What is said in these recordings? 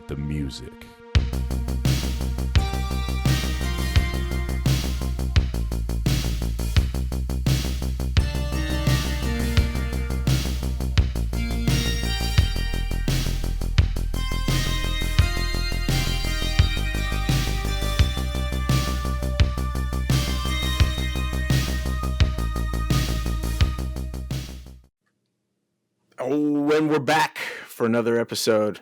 the music. Oh, and we're back for another episode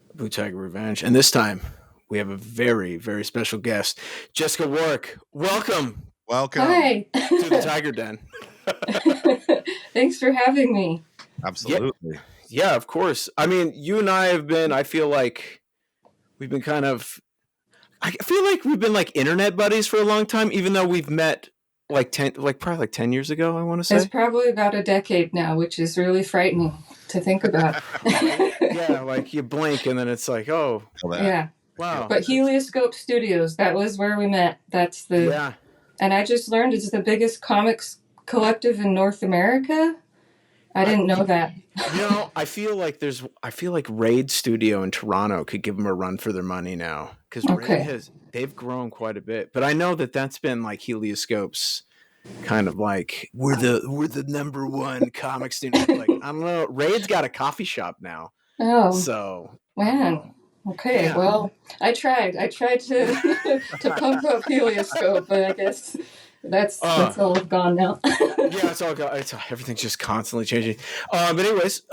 of Blue Tiger Revenge. And this time, we have a very, very special guest, Jessica Warrick. Welcome. Hi. To the Tiger Den. Thanks for having me. Absolutely. Yeah, of course. I mean, you and I have been, I feel like we've been like internet buddies for a long time, even though we've met probably 10 years ago, I want to say. It's probably about a decade now, which is really frightening to think about. Yeah, like you blink and then it's like, oh. Yeah. Wow. But Helioscope Studios, that was where we met. Yeah. And I just learned it's the biggest comics collective in North America. I didn't know that. I feel like Raid Studio in Toronto could give them a run for their money now, because they've grown quite a bit. But I know that's been like Helioscope's kind of like we're the number one comic studio. Like, I don't know. Raid's got a coffee shop now. Oh, so man. Okay, yeah. Well, I tried to to pump up Helioscope, but I guess that's all gone now. Yeah, it's all gone. Everything's just constantly changing. But anyways,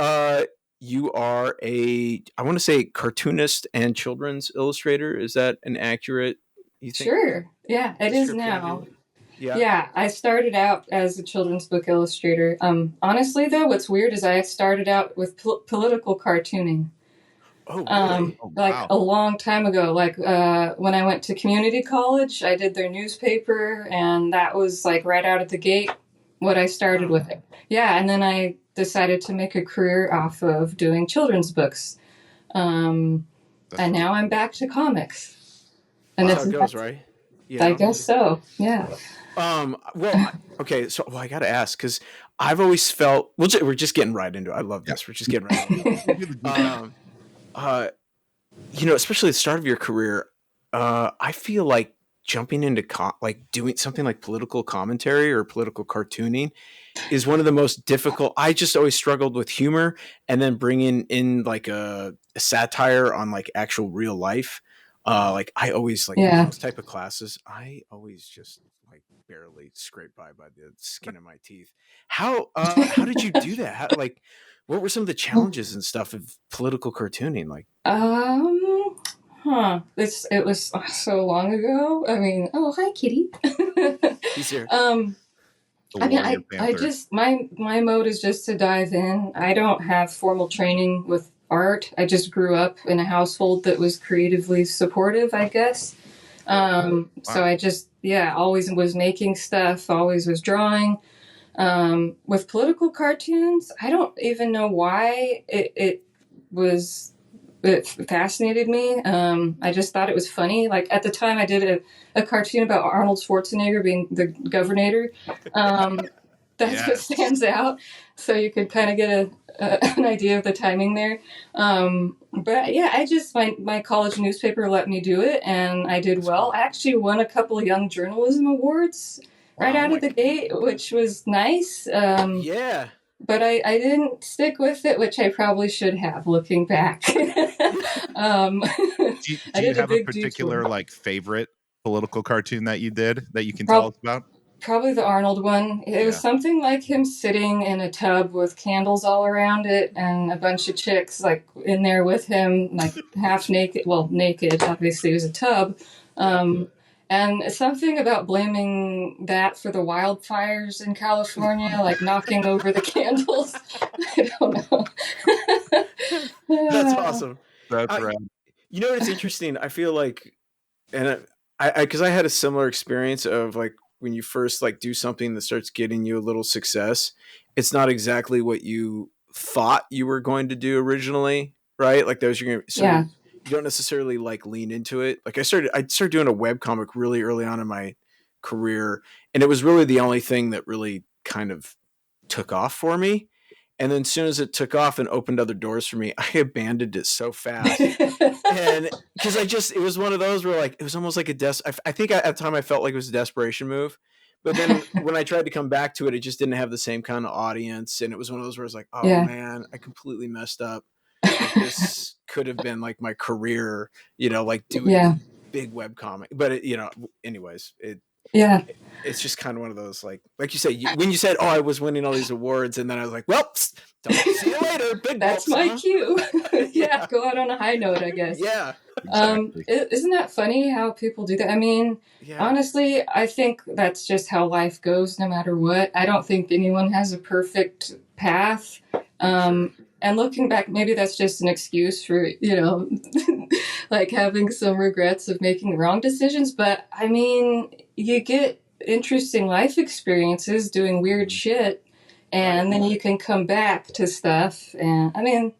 you are I want to say cartoonist and children's illustrator. Is that an accurate? You think? Sure. Yeah, it is now. Yeah, I started out as a children's book illustrator. Honestly, though, what's weird is I started out with political cartooning. Oh, really? Wow. A long time ago, when I went to community college, I did their newspaper, and that was like right out of the gate what I started with it. Yeah, and then I decided to make a career off of doing children's books. And now I'm back to comics. And that's how it goes, right? Yeah. I guess so, yeah. Okay, so I got to ask, because I've always felt... we're just getting right into it. I love this. We're just getting right into it. Especially at the start of your career, I feel like jumping into doing something like political commentary or political cartooning is one of the most difficult. I just always struggled with humor, and then bringing in like a satire on like actual real life. I always those type of classes. I always just like barely scrape by the skin of my teeth. How did you do that? What were some of the challenges and stuff of political cartooning? It was so long ago. I mean, hi, kitty. He's here. My mode is just to dive in. I don't have formal training with art. I just grew up in a household that was creatively supportive, I guess. So I just, always was making stuff, always was drawing. With political cartoons, I don't even know why it fascinated me. I just thought it was funny. Like at the time I did a cartoon about Arnold Schwarzenegger being the governor. That's what stands out. So you could kind of get an idea of the timing there. But yeah, my college newspaper let me do it, and I did well. I actually won a couple of Young Journalism Awards right out of the gate, which was nice. But I didn't stick with it, which I probably should have, looking back. Do you have a particular favorite political cartoon that you did that you can tell us about? Probably the Arnold one. It was something like him sitting in a tub with candles all around it and a bunch of chicks in there with him, half naked. Well, naked, obviously it was a tub. And something about blaming that for the wildfires in California, knocking over the candles. I don't know. That's awesome. That's right. You know what's interesting? I feel like, and because I had a similar experience of when you first do something that starts getting you a little success, it's not exactly what you thought you were going to do originally, right? You don't necessarily lean into it. I started doing a webcomic really early on in my career, and it was really the only thing that really kind of took off for me. And then as soon as it took off and opened other doors for me, I abandoned it so fast. And because it was one of those where like, it was almost like I think at the time I felt like it was a desperation move. But then when I tried to come back to it, it just didn't have the same kind of audience. And it was one of those where I was like, oh Yeah. man, I completely messed up. Like this could have been like my career, like doing big web comic. But anyways, it's just kind of one of those like you say, when you said, oh, I was winning all these awards, and then I was like, well, see you later, big that's gulps, my cue. Yeah, go out on a high note, I guess. Yeah. Exactly. Isn't that funny how people do that? I mean, honestly, I think that's just how life goes no matter what. I don't think anyone has a perfect path. And looking back, maybe that's just an excuse for, like having some regrets of making the wrong decisions. But I mean, you get interesting life experiences doing weird shit, and then you can come back to stuff. And I mean,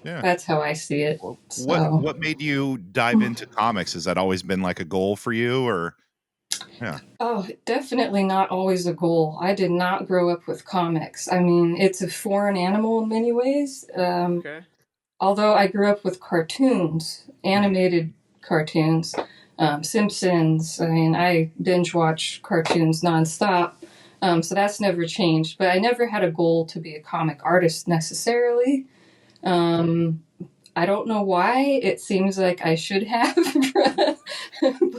that's how I see it. So. What made you dive into comics? Has that always been like a goal for you, or? Yeah. Oh, definitely not always a goal. I did not grow up with comics. I mean, it's a foreign animal in many ways. Although I grew up with cartoons, animated cartoons, Simpsons. I mean, I binge watch cartoons nonstop. So that's never changed. But I never had a goal to be a comic artist necessarily. I don't know why. It seems like I should have.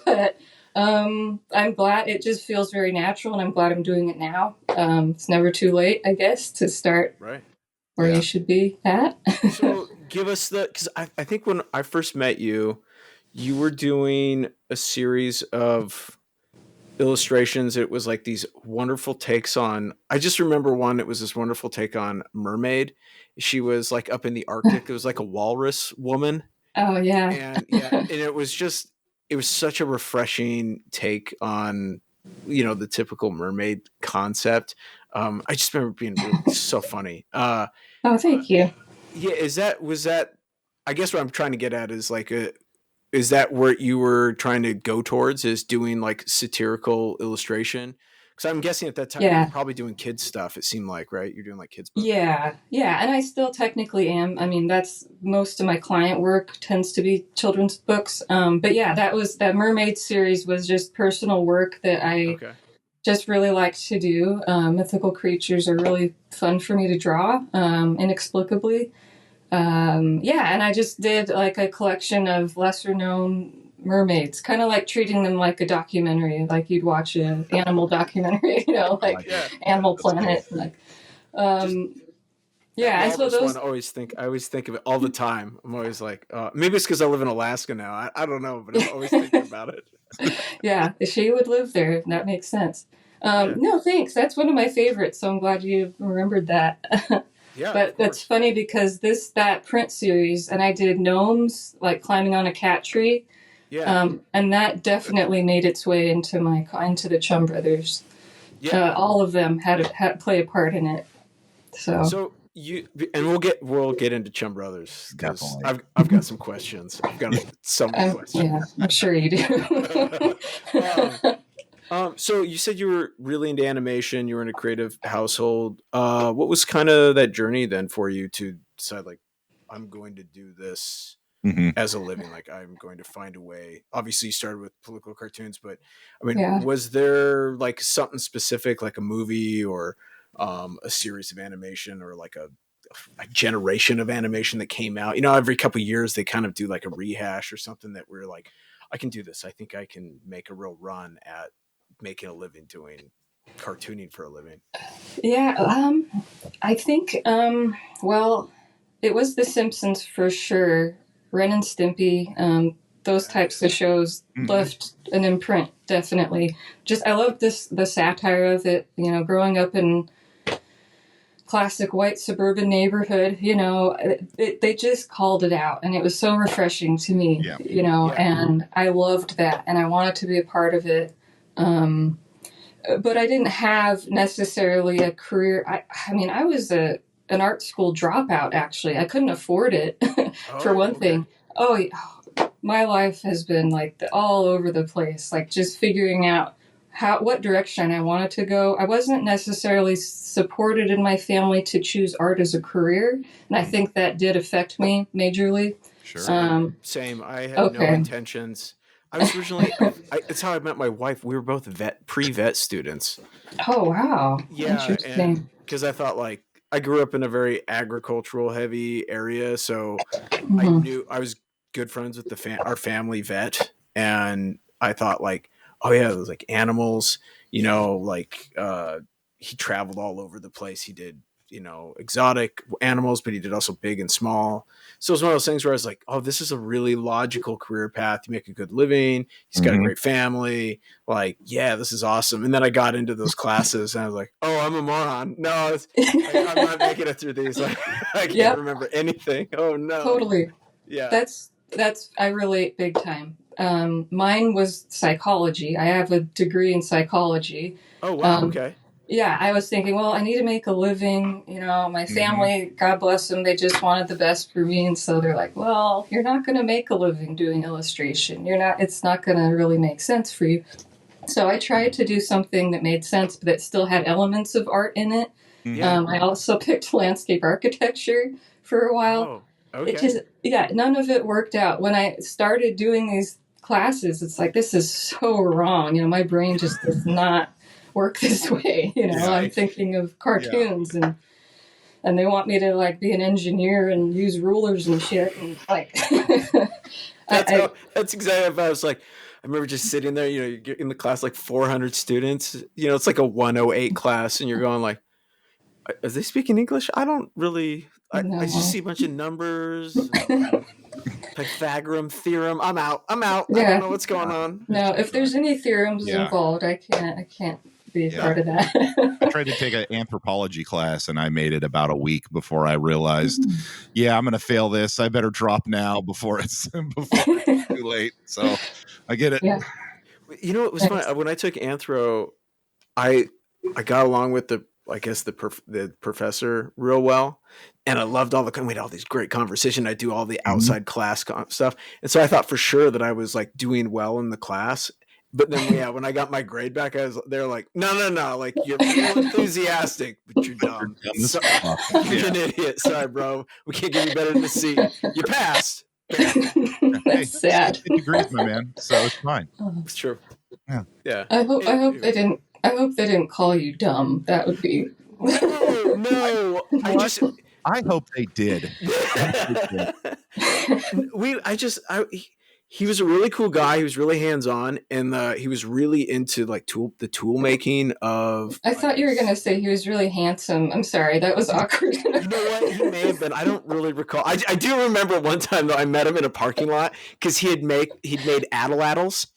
But I'm glad. It just feels very natural, and I'm glad I'm doing it now. It's never too late, I guess, to start where you should be at. So give us because I think when I first met you, you were doing a series of illustrations. It was like these wonderful takes on, I just remember one, it was this wonderful take on mermaid. She was like up in the Arctic. It was like a walrus woman. Oh yeah. And it was such a refreshing take on, the typical mermaid concept. I just remember being really so funny. Oh, thank you. Yeah. Was that, I guess what I'm trying to get at is like is that where you were trying to go towards, is doing like satirical illustration? Because I'm guessing at that time you were probably doing kids stuff. It seemed like, right? You're doing like kids books. Yeah, and I still technically am. I mean, that's most of my client work tends to be children's books. But yeah, that mermaid series was just personal work that I just really like to do. Mythical creatures are really fun for me to draw, inexplicably. And I just did like a collection of lesser known mermaids, kind of like treating them like a documentary, like you'd watch an animal documentary, Animal Planet. Cool. Like, and so those. I always think of it all the time. I'm always like, maybe it's because I live in Alaska now. I don't know, but I'm always thinking about it. Yeah, she would live there. That makes sense. No, thanks. That's one of my favorites. So I'm glad you remembered that. Yeah, but that's funny because that print series, and I did gnomes like climbing on a cat tree. Yeah. And that definitely made its way into the Chum Brothers. Yeah. All of them had play a part in it. So we'll get into Chum Brothers, because I've got some questions. I've got some questions. Yeah, I'm sure you do. So you said you were really into animation. You were in a creative household. What was kind of that journey then for you to decide, like, I'm going to do this as a living? Like, I'm going to find a way. Obviously, you started with political cartoons, but I mean, was there like something specific, like a movie or a series of animation, or like a generation of animation that came out? Every couple of years they kind of do like a rehash or something that we're like, I can do this. I think I can make a real run at making a living doing cartooning for a living. Yeah, I think, well, it was The Simpsons for sure. Ren and Stimpy, those types of shows left an imprint, definitely. Just, I love the satire of it, growing up in classic white suburban neighborhood, they just called it out, and it was so refreshing to me, and I loved that, and I wanted to be a part of it. But I didn't have necessarily a career. I mean, I was an art school dropout, actually. I couldn't afford it, for one thing. Oh, my life has been like all over the place, like just figuring out what direction I wanted to go. I wasn't necessarily supported in my family to choose art as a career, and I think that did affect me majorly. Sure. Same. I had no Okay. intentions. I was originally. It's how I met my wife. We were both pre-vet students. Oh, wow. Yeah, and Interesting. because I thought like I grew up in a very agricultural heavy area, so I Mhm. knew I was good friends with our family vet, and I thought like, oh yeah, those like animals, like he traveled all over the place. He did exotic animals, but he did also big and small. So it's one of those things where I was like, oh, this is a really logical career path. You make a good living. He's got a great family. Like, yeah, this is awesome. And then I got into those classes and I was like, oh, I'm a moron. No, I'm not making it through these. Like, I can't Yep. remember anything. Oh no. Totally. Yeah. That's I relate big time. Mine was psychology. I have a degree in psychology. Oh wow. Okay. Yeah, I was thinking, well, I need to make a living. My family, God bless them, they just wanted the best for me, and so they're like, well, you're not going to make a living doing illustration. It's not going to really make sense for you. So I tried to do something that made sense, but that still had elements of art in it. Yeah. I also picked landscape architecture for a while. Oh, okay. It just, none of it worked out. When I started doing these classes, it's like, this is so wrong. My brain just does not work this way. I'm thinking of cartoons and they want me to like be an engineer and use rulers and shit. And like, that's exactly what I was like. I remember just sitting there, you're in the class, like 400 students, it's like a 108 class and you're going like, are they speaking English? I don't really, I just see a bunch of numbers, Pythagorean theorem. I'm out. Yeah. I don't know what's going on. No, if there's any theorems involved, I can't be a part of that. I tried to take an anthropology class and I made it about a week before I realized, I'm going to fail this. I better drop now before it's too late. So I get it. Yeah. It was fun when I took anthro. I got along with the professor real well, and I loved we had all these great conversation. I do all the outside class stuff, and so I thought for sure that I was like doing well in the class. But then, when I got my grade back, they're like, no, like you're real enthusiastic, but you're dumb. You're an idiot. Sorry, bro. We can't give you better than a C. You passed. That's sad. Degrees, my man. So it's fine. It's true. Yeah. I hope they didn't call you dumb. That would be. No. I hope they did. He was a really cool guy. He was really hands-on, and he was really into like the tool making of. I thought you were going to say he was really handsome. I'm sorry, that was awkward. You know what? He may have been. I don't really recall. I do remember one time though. I met him in a parking lot because he'd made atlatls,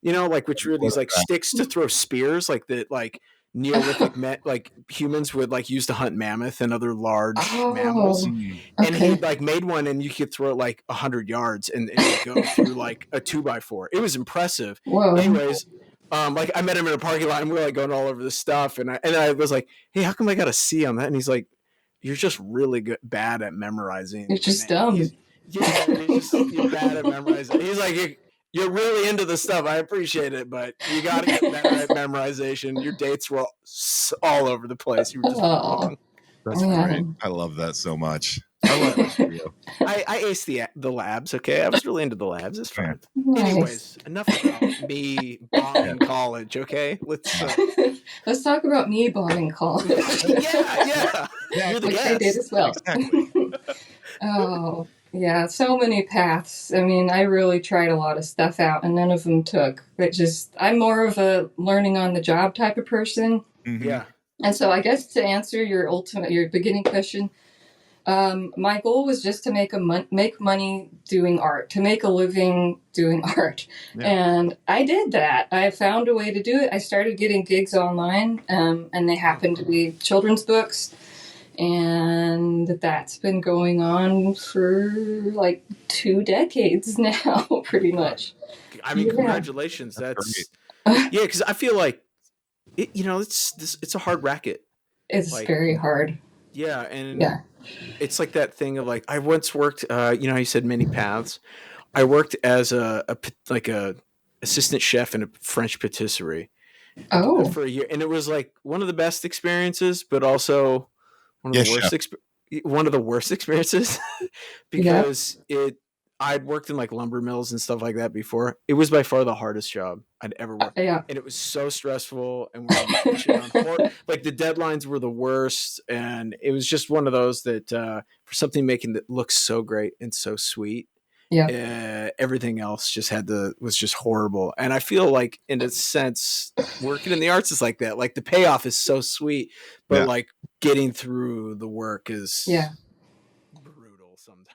which were these like sticks to throw spears, like that, like Neolithic like humans would like use to hunt mammoth and other large mammals. Okay. And he like made one and you could throw it like 100 yards and it would go through like a 2x4. It was impressive. Whoa. Anyways, like I met him in a parking lot and we were like going all over this stuff. And I was like, hey, how come I got a C on that? And he's like, you're just really bad at memorizing. You're just dumb. You're bad at memorizing. He's like, you're really into the stuff. I appreciate it, but you got to get better at memorization. Your dates were all over the place. You were just wrong. That's great. I love that so much. I love that for you. I aced the labs. Okay, I was really into the labs. It's fun. Nice. Anyways, enough about me bombing college. Okay, let's talk about me bombing college. yeah. You're the Which guest. I did as well. Exactly. Oh. Yeah, so many paths. I mean, I really tried a lot of stuff out and none of them took. I'm more of a learning on the job type of person. Yeah. And so I guess to answer your beginning question, my goal was just to make money doing art, to make a living doing art. Yeah. And I did that. I found a way to do it. I started getting gigs online, and they happened to be children's books. And that's been going on for like 2 decades now, pretty much. I mean, congratulations. That's because I feel like it's a hard racket. It's like, very hard. Yeah, and it's like that thing of like I once worked. You said many paths. I worked as a assistant chef in a French patisserie. For a year, and it was like one of the best experiences, but also. One of the worst experiences because I'd worked in like lumber mills and stuff like that before. It was by far the hardest job I'd ever worked. Yeah. And it was so stressful, and we were pushing on like the deadlines were the worst, and it was just one of those that for something making that look so great and so sweet, Yeah. everything else just was just horrible. And I feel like in a sense working in the arts is like that. Like the payoff is so sweet, but like getting through the work is brutal sometimes.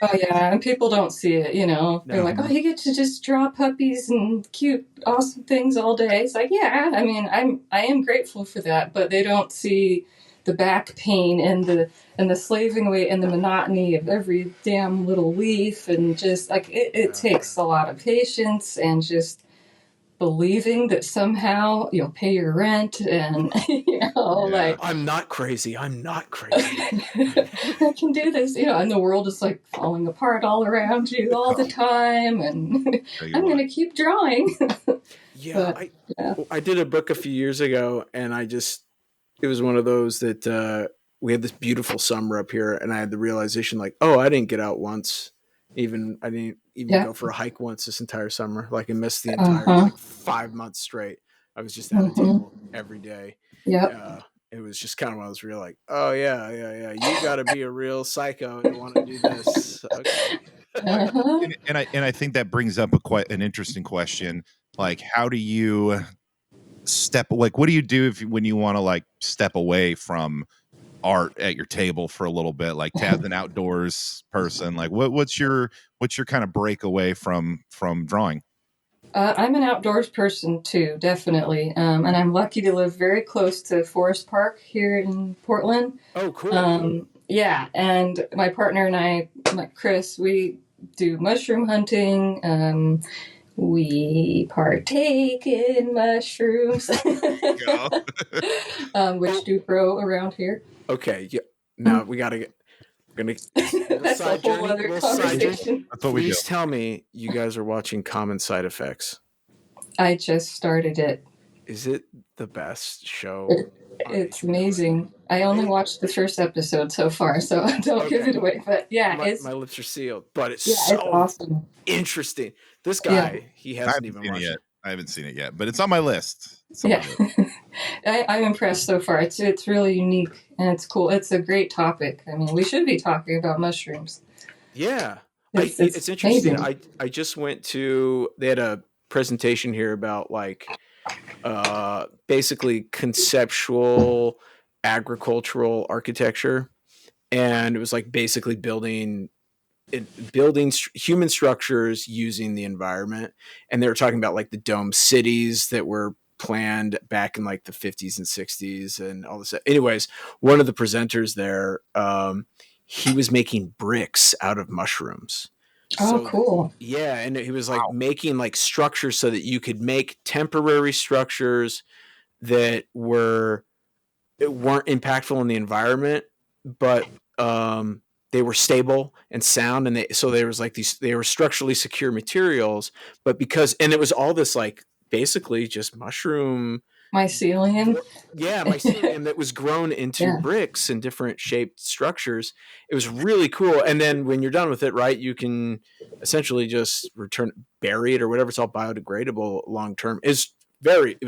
Oh yeah, and people don't see it, you know. They're like, "Oh, you get to just draw puppies and cute, awesome things all day." It's like, yeah, I mean, I am grateful for that, but they don't see the back pain and the slaving away and the monotony of every damn little leaf, and just like it takes a lot of patience and just believing that somehow you'll pay your rent and like I'm not crazy. I can do this, and the world is like falling apart all around you all the time, and I'm gonna keep drawing. I did a book a few years ago, and it was one of those that we had this beautiful summer up here, and I had the realization like, oh, I didn't get out once. I didn't even go for a hike once this entire summer. Like I missed the entire like 5 months straight. I was just at a table every day. It was just kind of one of those real like, oh yeah. You got to be a real psycho to want to do this. Okay. And I think that brings up quite an interesting question. Like, how do you what do you do when you want to like step away from art at your table for a little bit? Like Tad's an outdoors person. Like what's your kind of break away from drawing? I'm an outdoors person too, definitely. And I'm lucky to live very close to Forest Park here in Portland. Oh, cool. Yeah. And my partner and I, like Chris, we do mushroom hunting. We partake in mushrooms, which do grow around here. Okay. Yeah. Now we got to get. We're gonna that's a whole other conversation. That's what we do. Please tell me you guys are watching Common Side Effects. I just started it. Is it the best show? It's amazing. I only watched the first episode so far, so don't give it away. But yeah, my lips are sealed. But it's it's awesome, interesting. This guy, he hasn't even watched it. I haven't seen it yet, but it's on my list. I'm impressed so far. It's really unique and it's cool. It's a great topic. I mean, we should be talking about mushrooms. Yeah, it's interesting. Amazing. I just went to. They had a presentation here about like basically conceptual agricultural architecture, and it was like basically building human structures using the environment. And they were talking about like the dome cities that were planned back in like the 50s and 60s and all this. Anyways, one of the presenters there, he was making bricks out of mushrooms. Oh, cool. Yeah. And he was like making like structures so that you could make temporary structures that weren't impactful in the environment, but they were stable and sound, and there was like they were structurally secure materials, but and it was all this like basically just mushroom mycelium. Yeah, mycelium that was grown into bricks and different shaped structures. It was really cool. And then when you're done with it, right, you can essentially just bury it or whatever. It's all biodegradable long term. It was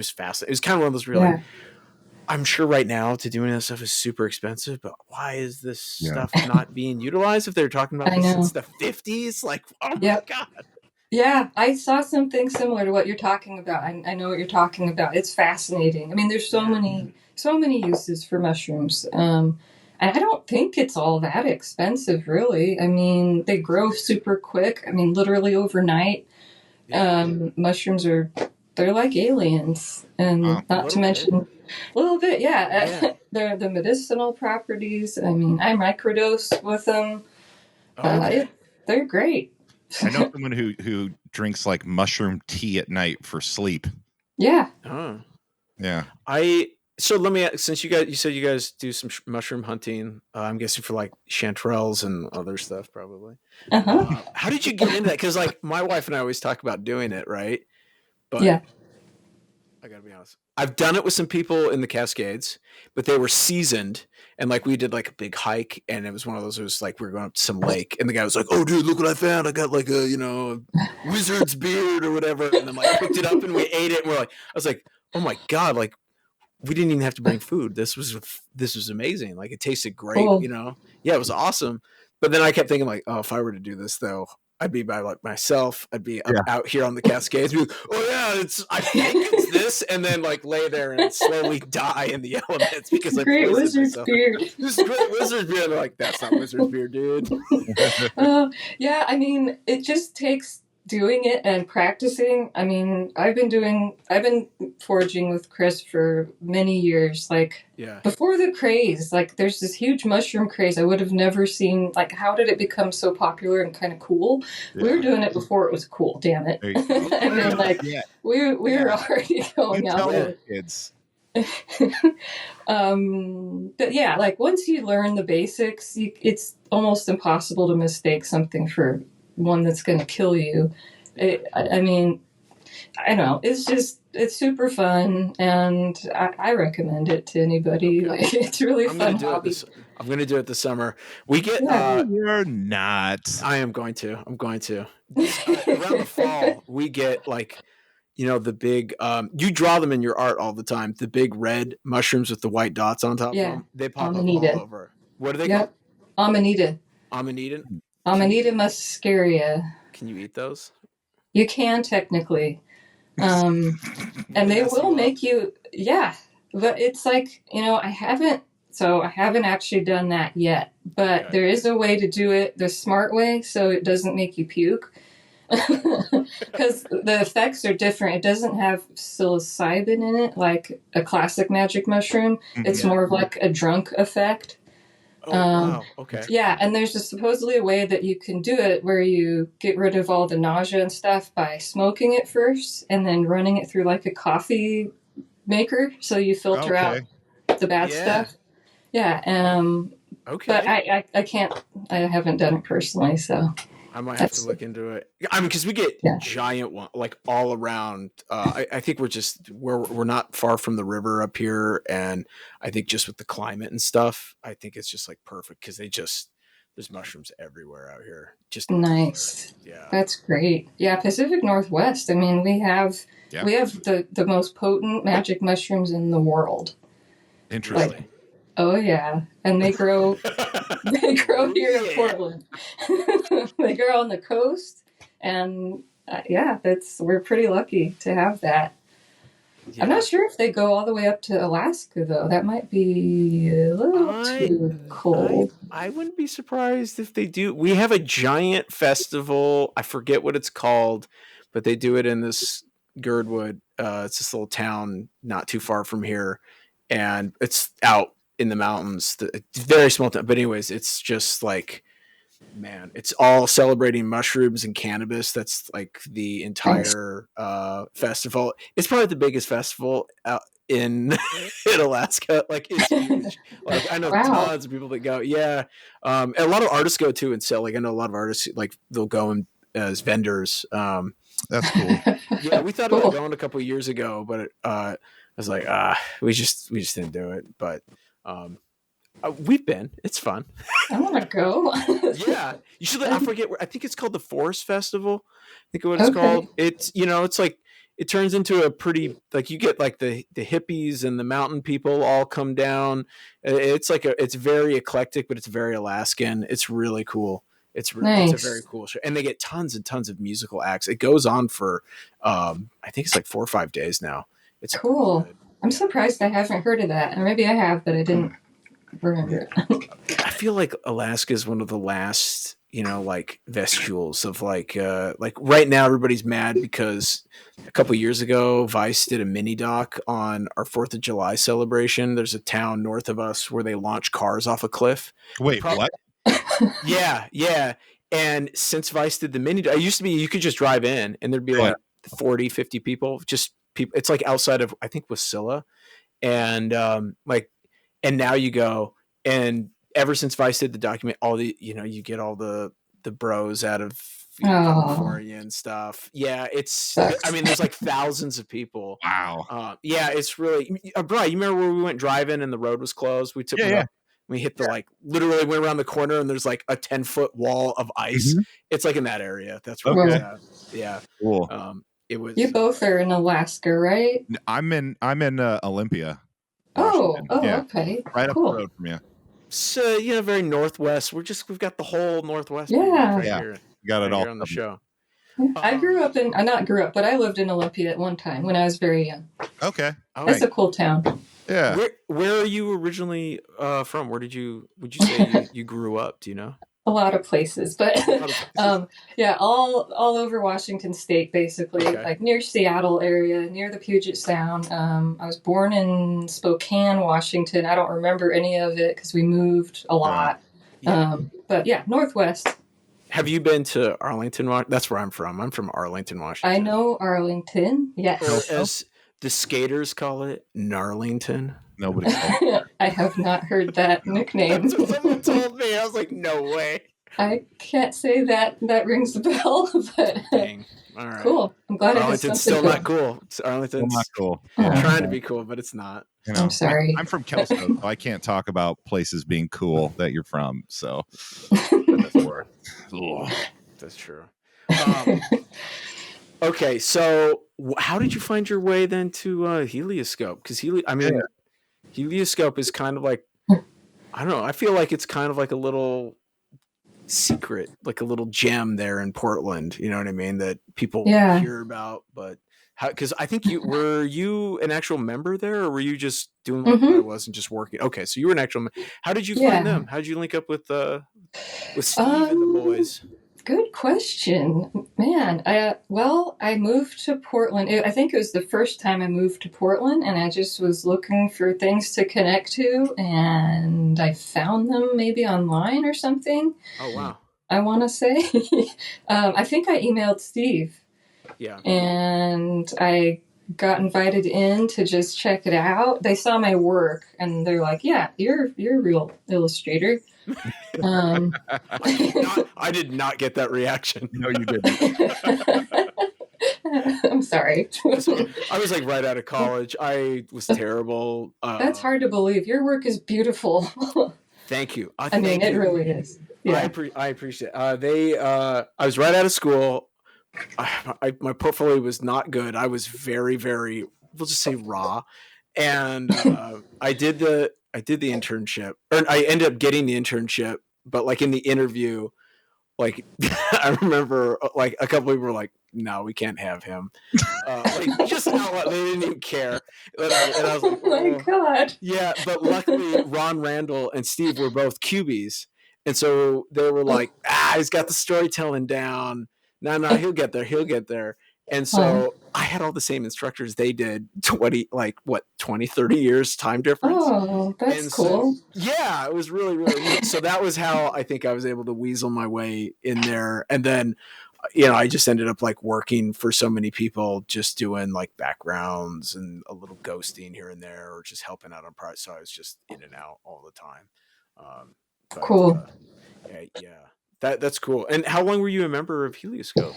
fascinating. It was kind of one of those real I'm sure right now to do any of that stuff is super expensive, but why is this stuff not being utilized if they're talking about this since the 50s? Like, oh my God. Yeah, I saw something similar to what you're talking about. I know what you're talking about. It's fascinating. I mean, there's so many uses for mushrooms. And I don't think it's all that expensive, really. I mean, they grow super quick. I mean, literally overnight. Mushrooms they're like aliens. And not to mention... A little bit, They're the medicinal properties. I mean, I microdose with them. They're great. I know someone who drinks like mushroom tea at night for sleep. Yeah. Oh. Yeah. So let me, since you said you guys do some mushroom hunting, I'm guessing for like chanterelles and other stuff, probably. How did you get into that? Because like my wife and I always talk about doing it, right? But I gotta be honest. I've done it with some people in the Cascades, but they were seasoned. And like we did like a big hike, and it was one of those. It was like we were going up to some lake, and the guy was like, "Oh, dude, look what I found! I got like a wizard's beard or whatever." And then like picked it up and we ate it. And we're like, I was like, "Oh my god!" Like we didn't even have to bring food. This was amazing. Like it tasted great. Cool. Yeah, it was awesome. But then I kept thinking like, oh, if I were to do this though, I'd be by like myself. I'd be out here on the Cascades. Be like, oh yeah, I think it's this, and then like lay there and slowly die in the elements because I Great poisoned wizard's myself. beard. This is great wizard's beard. They're like, that's not wizard's beard, dude. Yeah, I mean, it just takes doing it and practicing. I mean, I've been foraging with Chris for many years. Like before the craze, like there's this huge mushroom craze. I would have never seen, like, how did it become so popular and kind of cool? Yeah. We were doing it before it was cool, damn it. I mean, like we were already going out there. Kids. But yeah, like once you learn the basics, it's almost impossible to mistake something for one that's going to kill you. I mean, I don't know. It's super fun, and I recommend it to anybody. Okay. Like, it's really fun hobby. I'm going to do it this summer. We get. You're not. I am going to. I'm going to. Around the fall, we get like, the big. You draw them in your art all the time. The big red mushrooms with the white dots on top of them. They pop up all over. What are they called? Amanita. Amanita. Amanita muscaria. Can you eat those? You can technically. And they will make you, but it's like, I haven't actually done that yet, but there is a way to do it the smart way so it doesn't make you puke. Because the effects are different. It doesn't have psilocybin in it like a classic magic mushroom. It's more of like a drunk effect. Oh, wow. Okay. Yeah, and there's supposedly a way that you can do it where you get rid of all the nausea and stuff by smoking it first and then running it through like a coffee maker, so you filter out the bad stuff. Yeah. Okay. But I can't. I haven't done it personally, so. I might have to look into it. I mean, because we get giant one, like all around. I think we're not far from the river up here, and I think just with the climate and stuff, I think it's just like perfect because there's mushrooms everywhere out here. Just nice. Yeah, that's great. Yeah, Pacific Northwest. I mean, we have the most potent magic mushrooms in the world. Interesting. Like, oh yeah, and they grow. They grow here in Portland. They grow on the coast, and we're pretty lucky to have that. Yeah. I'm not sure if they go all the way up to Alaska though. That might be a little too cold. I wouldn't be surprised if they do. We have a giant festival. I forget what it's called, but they do it in this Girdwood. It's this little town not too far from here, and it's out in the mountains. It's very small town, but anyways, it's just like, man, it's all celebrating mushrooms and cannabis. That's like the entire festival. It's probably the biggest festival out in Alaska. Like it's huge. Like I know tons of people that go. Yeah, and a lot of artists go too and sell. Like I know a lot of artists like they'll go and as vendors. That's cool. Yeah, we thought about going a couple of years ago, but I was like, we just didn't do it. But we've been. It's fun. I want to go. Yeah, you should. I forget where. I think it's called the Forest Festival. I think what it's called. It's it's like it turns into a pretty like you get like the hippies and the mountain people all come down. It's like it's very eclectic, but it's very Alaskan. It's really cool. It's really nice. It's a very cool show, and they get tons and tons of musical acts. It goes on for I think it's like 4 or 5 days now. It's cool. I'm surprised I haven't heard of that. Or maybe I have, but I didn't remember it. I feel like Alaska is one of the last, like vestules of like right now everybody's mad because a couple years ago Vice did a mini doc on our 4th of July celebration. There's a town north of us where they launch cars off a cliff. Wait, what? Yeah. And since Vice did the mini doc, it used to be you could just drive in and there'd be like 40, 50 people, just people. It's like outside of, I think, Wasilla. And and now you go, and ever since Vice did the document, all the, you get all the bros out of California and stuff. Yeah, Sucks. I mean, there's like thousands of people. Wow. Yeah, it's really. Bro, you remember where we went driving and the road was closed? We took Yeah, it yeah. up. We hit the literally went around the corner and there's like a 10-foot wall of ice. Mhm. It's like in that area. That's where Okay. it's at. Yeah. Cool. It was. You both are in Alaska, right? I'm in Olympia, Oh, Washington. Yeah, okay. right up the Cool. road from you. So very northwest. We've got the whole northwest Yeah. right Yeah. here. You got it Right all here on the covered. show. I grew up not grew up, but I lived in Olympia at one time when I was very young. Okay. That's a cool town. Yeah. Where are you originally from? Would you say you grew up? Do you know? A lot of places, but yeah, all over Washington State, basically, like near Seattle area, near the Puget Sound. I was born in Spokane, Washington. I don't remember any of it because we moved a lot. But yeah, Northwest. Have you been to Arlington? That's where I'm from. I'm from Arlington, Washington. I know Arlington. Yes. Or as the skaters call it, Gnarlington. Nobody calls I have not heard that nickname. That's what someone told me. I was like, no way. I can't say that rings a bell, but dang. All right. Cool. I'm glad Arlington's still not cool. Arlington's not cool. Trying to be cool, but it's not. You know, I'm sorry. I'm from Kelso, so I can't talk about places being cool that you're from. So that's true. Okay, so how did you find your way then to Helioscope? Because Helioscope is kind of like, I don't know. I feel like it's kind of like a little secret, like a little gem there in Portland. You know what I mean? That people hear about, but because I think were you an actual member there, or were you just doing like what I was and just working? Okay, so you were an actual. How did you find them? How did you link up with Steve and the boys? Good question, man. I moved to Portland. I think it was the first time I moved to Portland, and I just was looking for things to connect to, and I found them maybe online or something. Oh wow! I want to say, I think I emailed Steve. Yeah, and I got invited in to just check it out. They saw my work, and they're like, "Yeah, you're a real illustrator." I did not get that reaction. No, you didn't. I'm sorry. I was like right out of college. I was terrible. That's hard to believe. Your work is beautiful. Thank you. I mean, it really is. Yeah. I appreciate it. I was right out of school. My portfolio was not good. I was very, very, we'll just say raw. And I did the internship, or I ended up getting the internship, but like in the interview, like I remember like a couple people were like, no, we can't have him. Like just not, they didn't even care. And I was like, oh my God. Yeah, but luckily Ron Randall and Steve were both QBs. And so they were like, he's got the storytelling down. No, he'll get there. And so I had all the same instructors they did, 20, 30 years time difference. Oh, that's cool. Yeah, it was really, really neat. So that was how I think I was able to weasel my way in there. And then, I just ended up like working for so many people, just doing like backgrounds and a little ghosting here and there, or just helping out on projects. So I was just in and out all the time. Cool. Yeah. That's cool. And how long were you a member of Helioscope?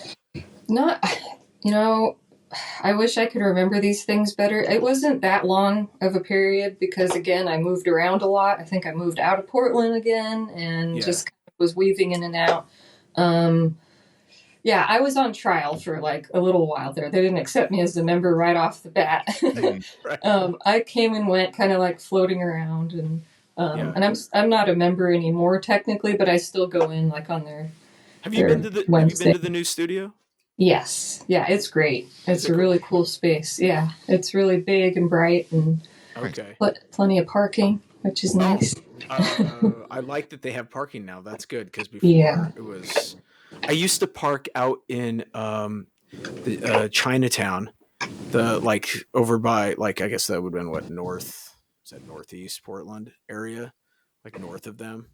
I wish I could remember these things better. It wasn't that long of a period because, again, I moved around a lot. I think I moved out of Portland again and just kind of was weaving in and out. I was on trial for like a little while there. They didn't accept me as a member right off the bat. Right. I came and went kind of like floating around and I'm not a member anymore technically, but I still go in like on their Have you been to the new studio? Yes. Yeah, it's great. It's a really cool space. Yeah. It's really big and bright and plenty of parking, which is nice. I like that they have parking now. That's good because before it was I used to park out in the Chinatown, the like over by like I guess that would have been northeast Portland area, like north of them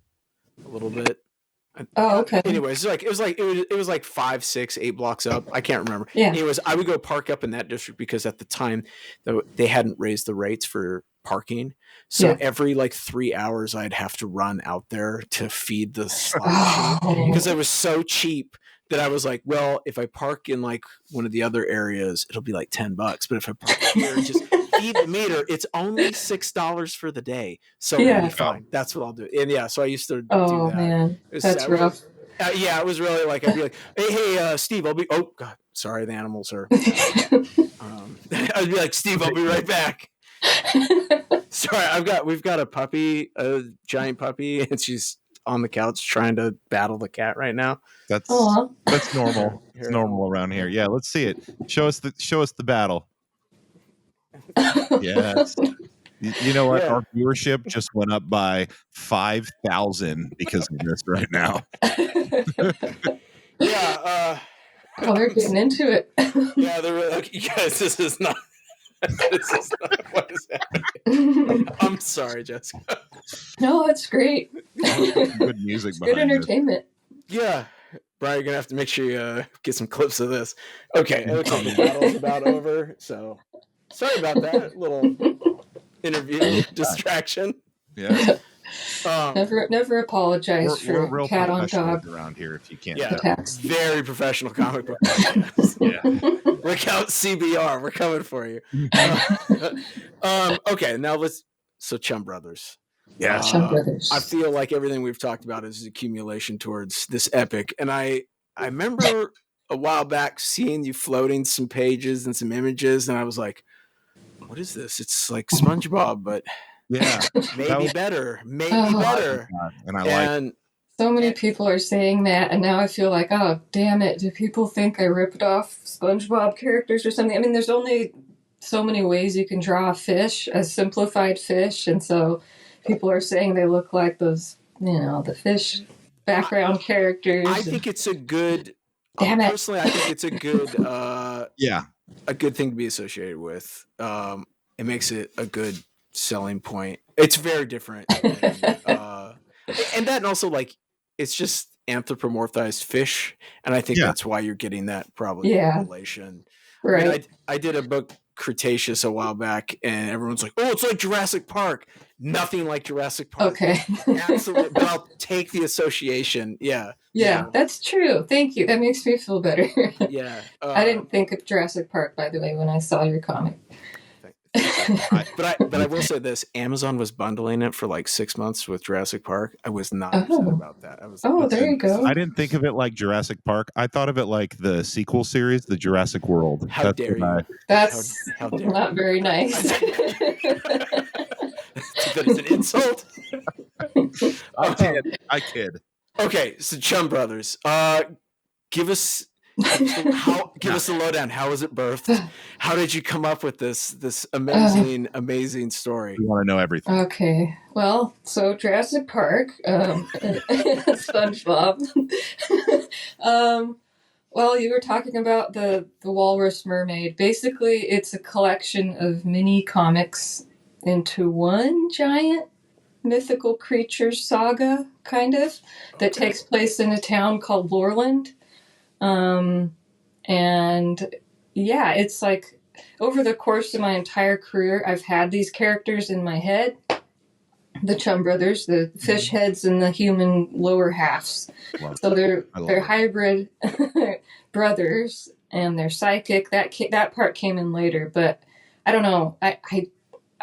a little bit. Oh, okay. Anyways, it was like 5, 6, 8 blocks up. I can't remember. Yeah. Anyways, I would go park up in that district because at the time they hadn't raised the rates for parking. So every like 3 hours I'd have to run out there to feed the slot machine because it was so cheap then I was like, well, if I park in like one of the other areas, it'll be like $10. But if I park here and just feed the meter, it's only $6 for the day. So it'll be fine. That's what I'll do. And yeah, so I used to do that. Man, that's rough. Yeah, it was really like, I'd be like, hey, Steve, I'll be, oh God, sorry, the animals are, I'd be like, Steve, I'll be right back. Sorry, we've got a puppy, a giant puppy, and she's on the couch trying to battle the cat right now. That's normal. It's normal around here. Yeah, let's see it. Show us the battle. Yes. You know what? Our viewership just went up by 5,000 because of this right now. Yeah. They're getting into it. Yeah, they're really like, guys, this is not what is happening. I'm sorry, Jessica. No, it's great. Good music. Good entertainment. Yeah. Brian, you're gonna have to make sure you get some clips of this. Okay, it looks like the battle's about over. So sorry about that little interview distraction. Yeah. Never apologize for real cat on dog around here. If you can't, attacks. Very professional comic book. Yeah. Look out, CBR. We're coming for you. Okay, now so Chum Brothers. Yeah, Chum Brothers. I feel like everything we've talked about is accumulation towards this epic, and I remember a while back seeing you floating some pages and some images, and I was like, "What is this? It's like SpongeBob, but maybe better. And I like. So many people are saying that, and now I feel like, oh, damn it! Do people think I ripped off SpongeBob characters or something? I mean, there's only so many ways you can draw a fish, a simplified fish, and so people are saying they look like those, the fish background characters. I think it's a good. Damn it! Personally, I think it's a good. A good thing to be associated with. It makes it a good selling point. It's very different, and that, and also like it's just anthropomorphized fish, and I think that's why you're getting that probably relation. Right. I mean, I did a book Cretaceous a while back, and everyone's like, "Oh, it's like Jurassic Park." Nothing like Jurassic Park. Okay. Absolutely, but I'll take the association. Yeah, that's true. Thank you. That makes me feel better. Yeah. I didn't think of Jurassic Park, by the way, when I saw your comic. But I will say this: Amazon was bundling it for like 6 months with Jurassic Park. I was not upset about that. There you go. I didn't think of it like Jurassic Park. I thought of it like the sequel series, the Jurassic World. How dare you? That's how dare not very nice. That is an insult. I kid. Okay, so Chum Brothers, give us the lowdown. How was it birthed? How did you come up with this amazing story? We want to know everything. Okay, well, so Jurassic Park, SpongeBob. Well, you were talking about the Walrus Mermaid. Basically, it's a collection of mini comics into one giant mythical creature saga, kind of, that takes place in a town called Lorland. And yeah, it's like over the course of my entire career, I've had these characters in my head. The Chum Brothers, the fish heads and the human lower halves. So they're hybrid brothers, and they're psychic. That part came in later, but I don't know.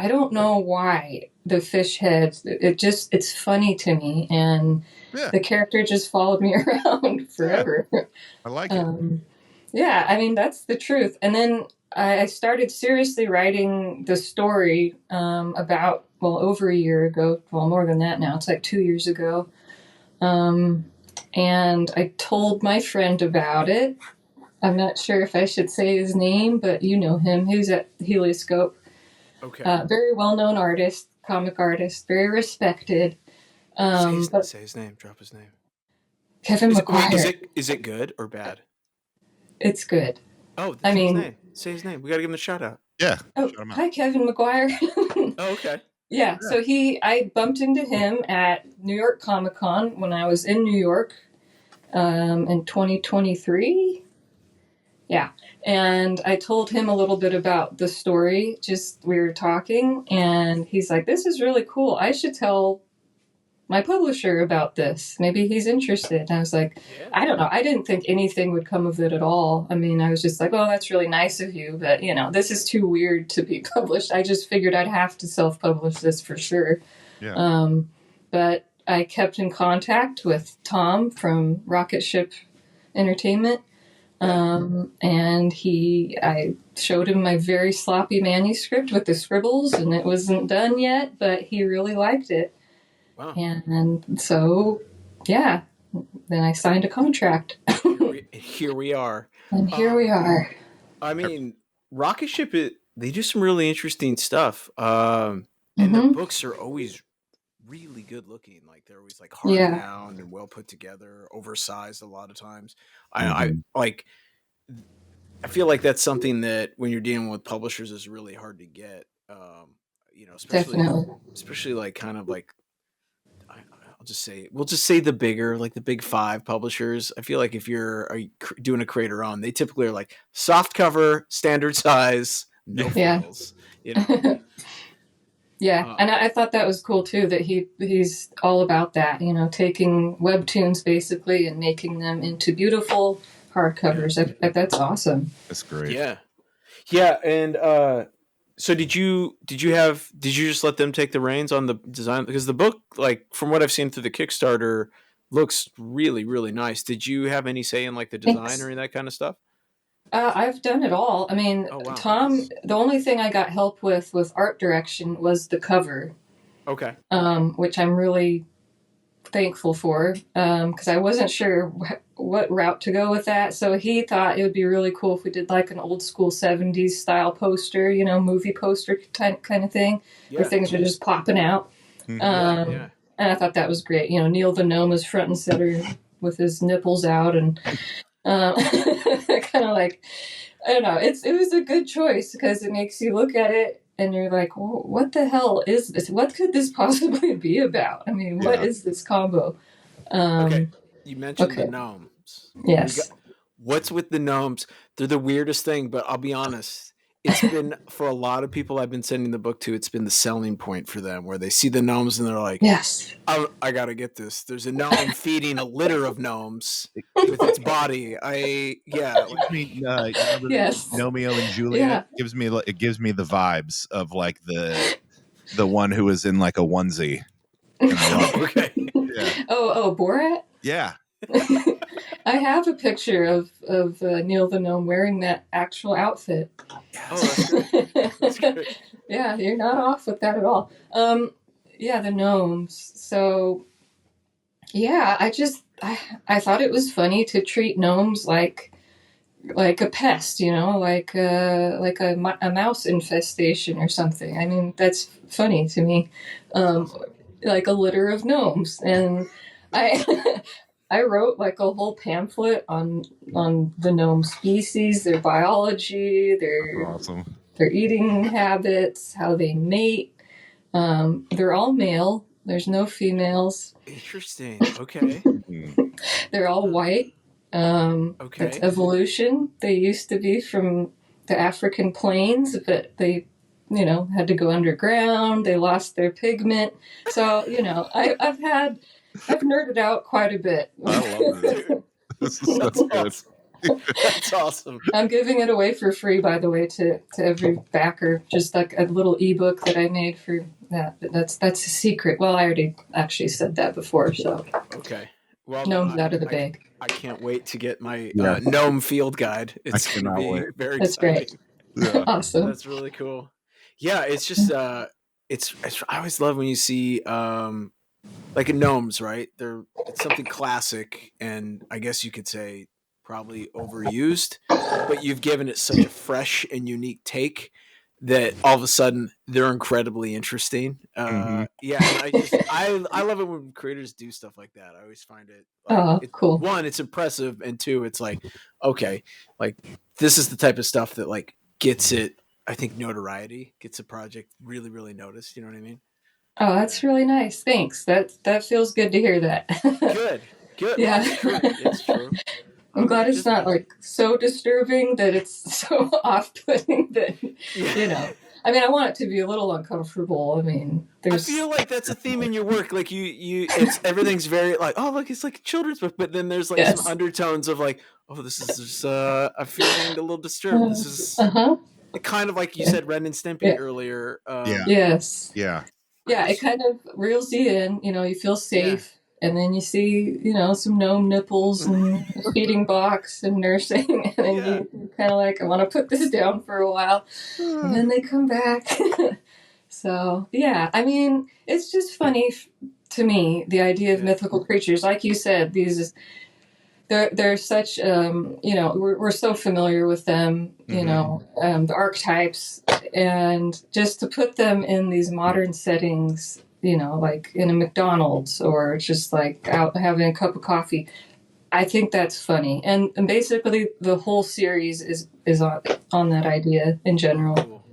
I don't know why the fish heads. It's funny to me, and the character just followed me around forever. I like it. Yeah, I mean that's the truth. And then I started seriously writing the story about over a year ago. Well, more than that now. It's like 2 years ago. And I told my friend about it. I'm not sure if I should say his name, but you know him. He was at Helioscope. Okay. Very well-known artist, comic artist, very respected. Say his name. Drop his name. Kevin McGuire. Is it good or bad? It's good. Oh, say his name. We got to give him a shout out. Yeah. Oh, hi, Kevin McGuire. Oh, okay. Yeah. So I bumped into him at New York Comic Con when I was in New York in 2023. Yeah. And I told him a little bit about the story. We were talking, and he's like, "This is really cool. I should tell my publisher about this. Maybe he's interested. And I was like, Yeah. I don't know. I didn't think anything would come of it at all. I mean, I was just like, oh, that's really nice of you. But, this is too weird to be published. I just figured I'd have to self-publish this for sure. Yeah. But I kept in contact with Tom from Rocketship Entertainment. And I showed him my very sloppy manuscript with the scribbles, and it wasn't done yet, but he really liked it. Wow. And so, yeah, then I signed a contract. Here we are. And here we are. I mean, Rocketship, they do some really interesting stuff. And the books are always really good looking. Like they're always like hardbound and well put together, oversized a lot of times. I feel like that's something that when you're dealing with publishers is really hard to get. Especially like kind of like we'll just say the bigger, like the big 5 publishers. I feel like if you're doing a creator own, they typically are like soft cover, standard size, no frills. Yeah, and I thought that was cool too, that he's all about that, taking webtoons basically and making them into beautiful hardcovers. That's awesome. That's great. Yeah, and so did you just let them take the reins on the design? Because the book, like from what I've seen through the Kickstarter, looks really, really nice. Did you have any say in like the design or any of that kind of stuff? I've done it all. I mean, Tom, the only thing I got help with art direction was the cover. Okay. Which I'm really thankful for, because I wasn't sure what route to go with that. So he thought it would be really cool if we did like an old school 70s style poster, movie poster kind of thing, where things are just popping out. And I thought that was great. Neil the Gnome is front and center with his nipples out, and kind of like, I don't know, it was a good choice because it makes you look at it and you're like, well, what the hell is this? What could this possibly be about? I mean, what is this combo? Okay, you mentioned the gnomes. Yes. What's with the gnomes? They're the weirdest thing, but I'll be honest. It's been, for a lot of people I've been sending the book to, it's been the selling point for them, where they see the gnomes and they're like, yes, I got to get this. There's a gnome feeding a litter of gnomes with its body. Yes. Gnomeo and Juliet gives me the vibes of like the one who was in like a onesie. Okay. Yeah. Oh, Borat? Yeah. I have a picture of Neil the Gnome wearing that actual outfit. Yes. Oh, that's good. That's good. Yeah, you're not off with that at all. The gnomes. So, yeah, I thought it was funny to treat gnomes like a pest, like a mouse infestation or something. I mean, that's funny to me. Like a litter of gnomes, and I wrote like a whole pamphlet on the gnome species, their biology, their eating habits, how they mate. They're all male. There's no females. Interesting. Okay. They're all white. Okay. That's evolution. They used to be from the African plains, but they, had to go underground. They lost their pigment. So, I've nerded out quite a bit. I love it. That's good. That's awesome. I'm giving it away for free, by the way, to every backer. Just like a little ebook that I made for that. That's a secret. Well, I already actually said that before. So okay. Well, gnomes out of the bag. I can't wait to get my gnome field guide. It's going to be very That's exciting. Great. Yeah. Awesome. That's really cool. Yeah, it's just it's I always love when you see like in gnomes, right? It's something classic, and I guess you could say probably overused, but you've given it such a fresh and unique take that all of a sudden they're incredibly interesting. Yeah, and I love it when creators do stuff like that. I always find it cool. One, it's impressive, and two, it's like, okay, like this is the type of stuff that like gets it, I think, notoriety, gets a project really, really noticed. You know what I mean? Oh, that's really nice. Thanks. That feels good to hear that. Good. Yeah. Well, it's true. I'm glad it's not like so disturbing that it's so off-putting that, I mean, I want it to be a little uncomfortable. I mean, I there's feel like that's a theme in your work. Like it's everything's very like, oh look, it's like a children's book, but then there's like some yes. undertones of like, oh, this is just I'm feeling a little disturbed. This is Uh-huh. kind of like you said, Ren and Stimpy Yeah. earlier. Yeah. Yes. Yeah. Yeah, it kind of reels you in. You know, you feel safe. And then you see, you know, some gnome nipples and a feeding box and nursing. And then you kind of like, I want to put this down for a while. And then they come back. So, yeah, I mean, it's just funny to me, the idea of mythical creatures. Like you said, they're such, you know, we're so familiar with them, you know, the archetypes. And just to put them in these modern settings, you know, like in a McDonald's or just like out having a cup of coffee. I think that's funny. And basically the whole series is on that idea in general. Cool.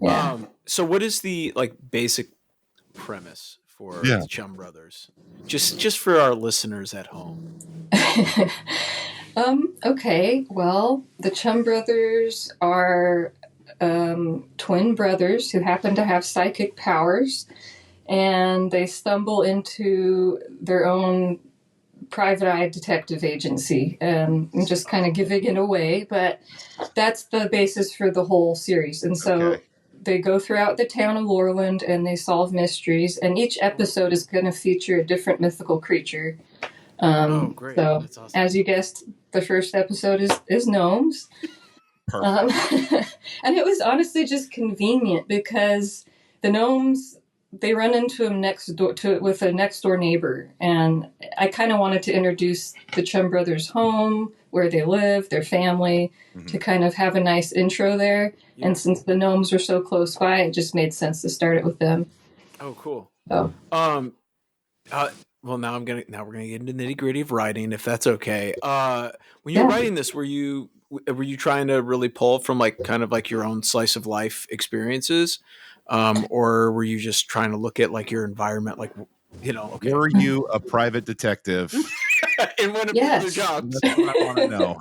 Yeah. So what is the like basic premise for the Chum Brothers? Just for our listeners at home. Okay. Well, the Chum Brothers are twin brothers who happen to have psychic powers, and they stumble into their own private eye detective agency and just kind of giving it away. But that's the basis for the whole series. And so they go throughout the town of Lorland and they solve mysteries. And each episode is going to feature a different mythical creature. Great. So, That's awesome. as you guessed, the first episode is gnomes. And it was honestly just convenient because the gnomes, they run into him with a next door neighbor, and I kind of wanted to introduce the Chum Brothers' home, where they live, their family, to kind of have a nice intro there. Yeah. And since the gnomes were so close by, it just made sense to start it with them. Oh, cool. So, well, now we're gonna get into the nitty gritty of writing, if that's okay. When you're writing this, were you trying to really pull from like kind of like your own slice of life experiences, or were you just trying to look at like your environment, like, you know? Okay. Were you a private detective in one of your jobs? That's what I want to know.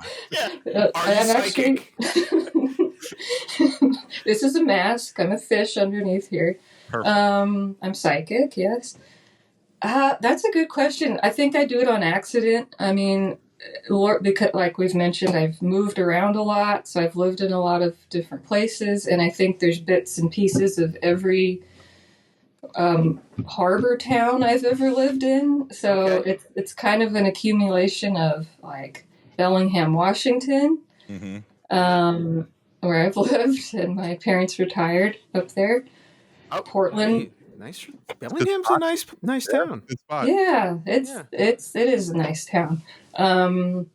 Are you psychic? This is a mask. I'm a fish underneath here. Perfect. I'm psychic. Yes. That's a good question. I think I do it on accident. I mean, because like we've mentioned, I've moved around a lot, so I've lived in a lot of different places, and I think there's bits and pieces of every harbor town I've ever lived in. So it's kind of an accumulation of like Bellingham, Washington, where I've lived, and my parents retired up there. Portland. Nice. Bellingham's a nice town. Good spot. Yeah, it is a nice town. So,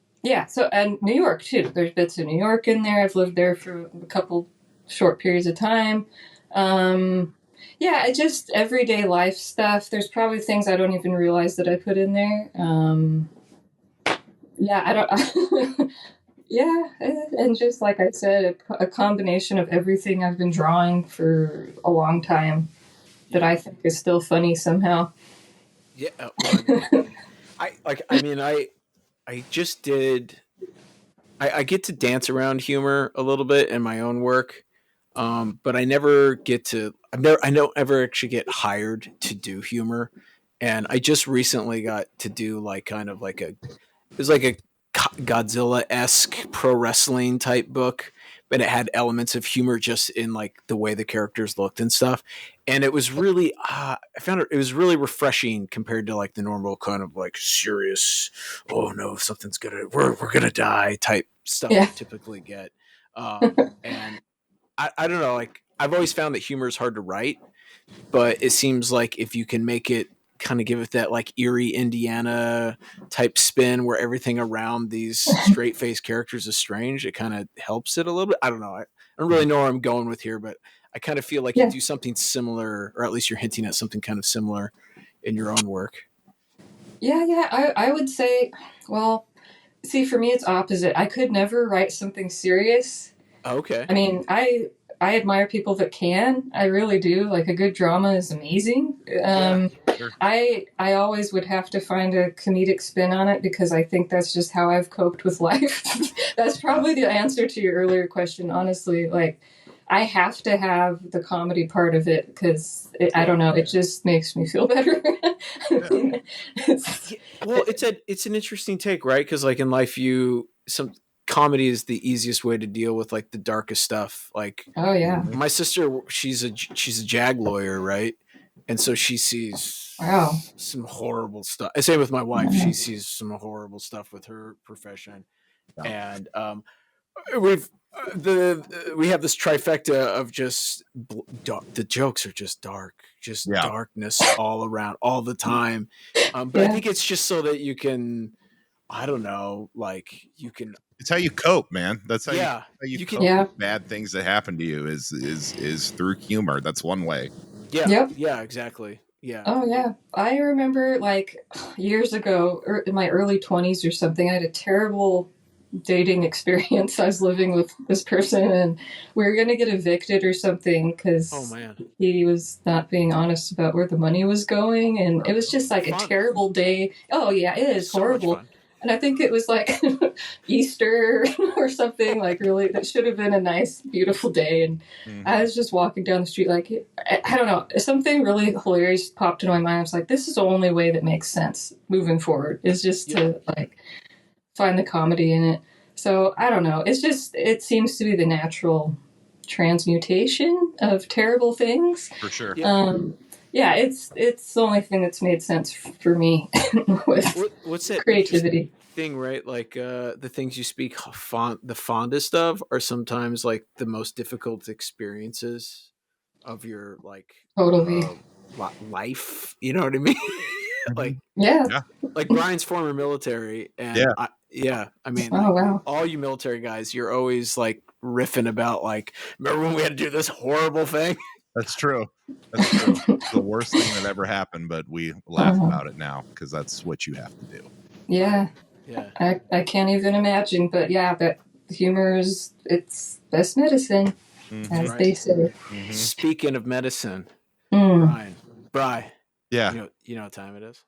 and New York too. There's bits of New York in there. I've lived there for a couple short periods of time. Just everyday life stuff. There's probably things I don't even realize that I put in there. I don't. And just like I said, a combination of everything I've been drawing for a long time that I think is still funny somehow. Yeah. I just did. I get to dance around humor a little bit in my own work, but I never get to. I don't ever actually get hired to do humor, and I just recently got to do like kind of like it was like a Godzilla-esque pro wrestling type book, but it had elements of humor just in like the way the characters looked and stuff. And it was really, I found it was really refreshing compared to like the normal kind of like serious, oh no, we're gonna die type stuff I typically get. And I don't know, like I've always found that humor is hard to write, but it seems like if you can make it kind of give it that like eerie Indiana type spin where everything around these straight faced characters is strange, it kind of helps it a little bit. I don't know. I don't really know where I'm going with here, but I kind of feel like you do something similar, or at least you're hinting at something kind of similar in your own work. I would say, well, see, for me, it's opposite. I could never write something serious. Okay. I mean, I admire people that can. I really do. Like, a good drama is amazing. Sure. I always would have to find a comedic spin on it because I think that's just how I've coped with life. That's probably the answer to your earlier question, honestly. Like, I have to have the comedy part of it because I don't know, it just makes me feel better. Well, it's an interesting take, right? Because like in life, some comedy is the easiest way to deal with like the darkest stuff. Like oh yeah, my sister, she's a JAG lawyer, right? And so she sees wow. some horrible stuff. Same with my wife; she sees some horrible stuff with her profession, and we've we have this trifecta of just the jokes are just dark, just darkness all around all the time. But I think it's just so that you can, I don't know, like you can. It's how you cope, man. That's how you cope with bad things that happen to you is through humor. That's one way. Yeah. Yep. Yeah. Exactly. Yeah. Oh yeah. I remember like years ago, in my early 20s or something, I had a terrible dating experience. I was living with this person and we were going to get evicted or something because he was not being honest about where the money was going. And it was just like a terrible day. Oh yeah, it is horrible. And I think it was like Easter or something, like really, that should have been a nice, beautiful day. And I was just walking down the street, like, I don't know, something really hilarious popped into my mind. I was like, this is the only way that makes sense moving forward, is just to like find the comedy in it. So I don't know. It's just, it seems to be the natural transmutation of terrible things. For sure. Yeah, it's the only thing that's made sense for me with what's that creativity thing, right? Like the things you speak the fondest of are sometimes like the most difficult experiences of your like totally life. You know what I mean? Like like Brian's former military, and I mean, all you military guys, you're always like riffing about like, remember when we had to do this horrible thing? That's true. That's true. It's the worst thing that ever happened, but we laugh about it now because that's what you have to do. Yeah. I can't even imagine, but yeah, that humor is, it's best medicine, as they say. Speaking of medicine, Brian, yeah, you know what time it is?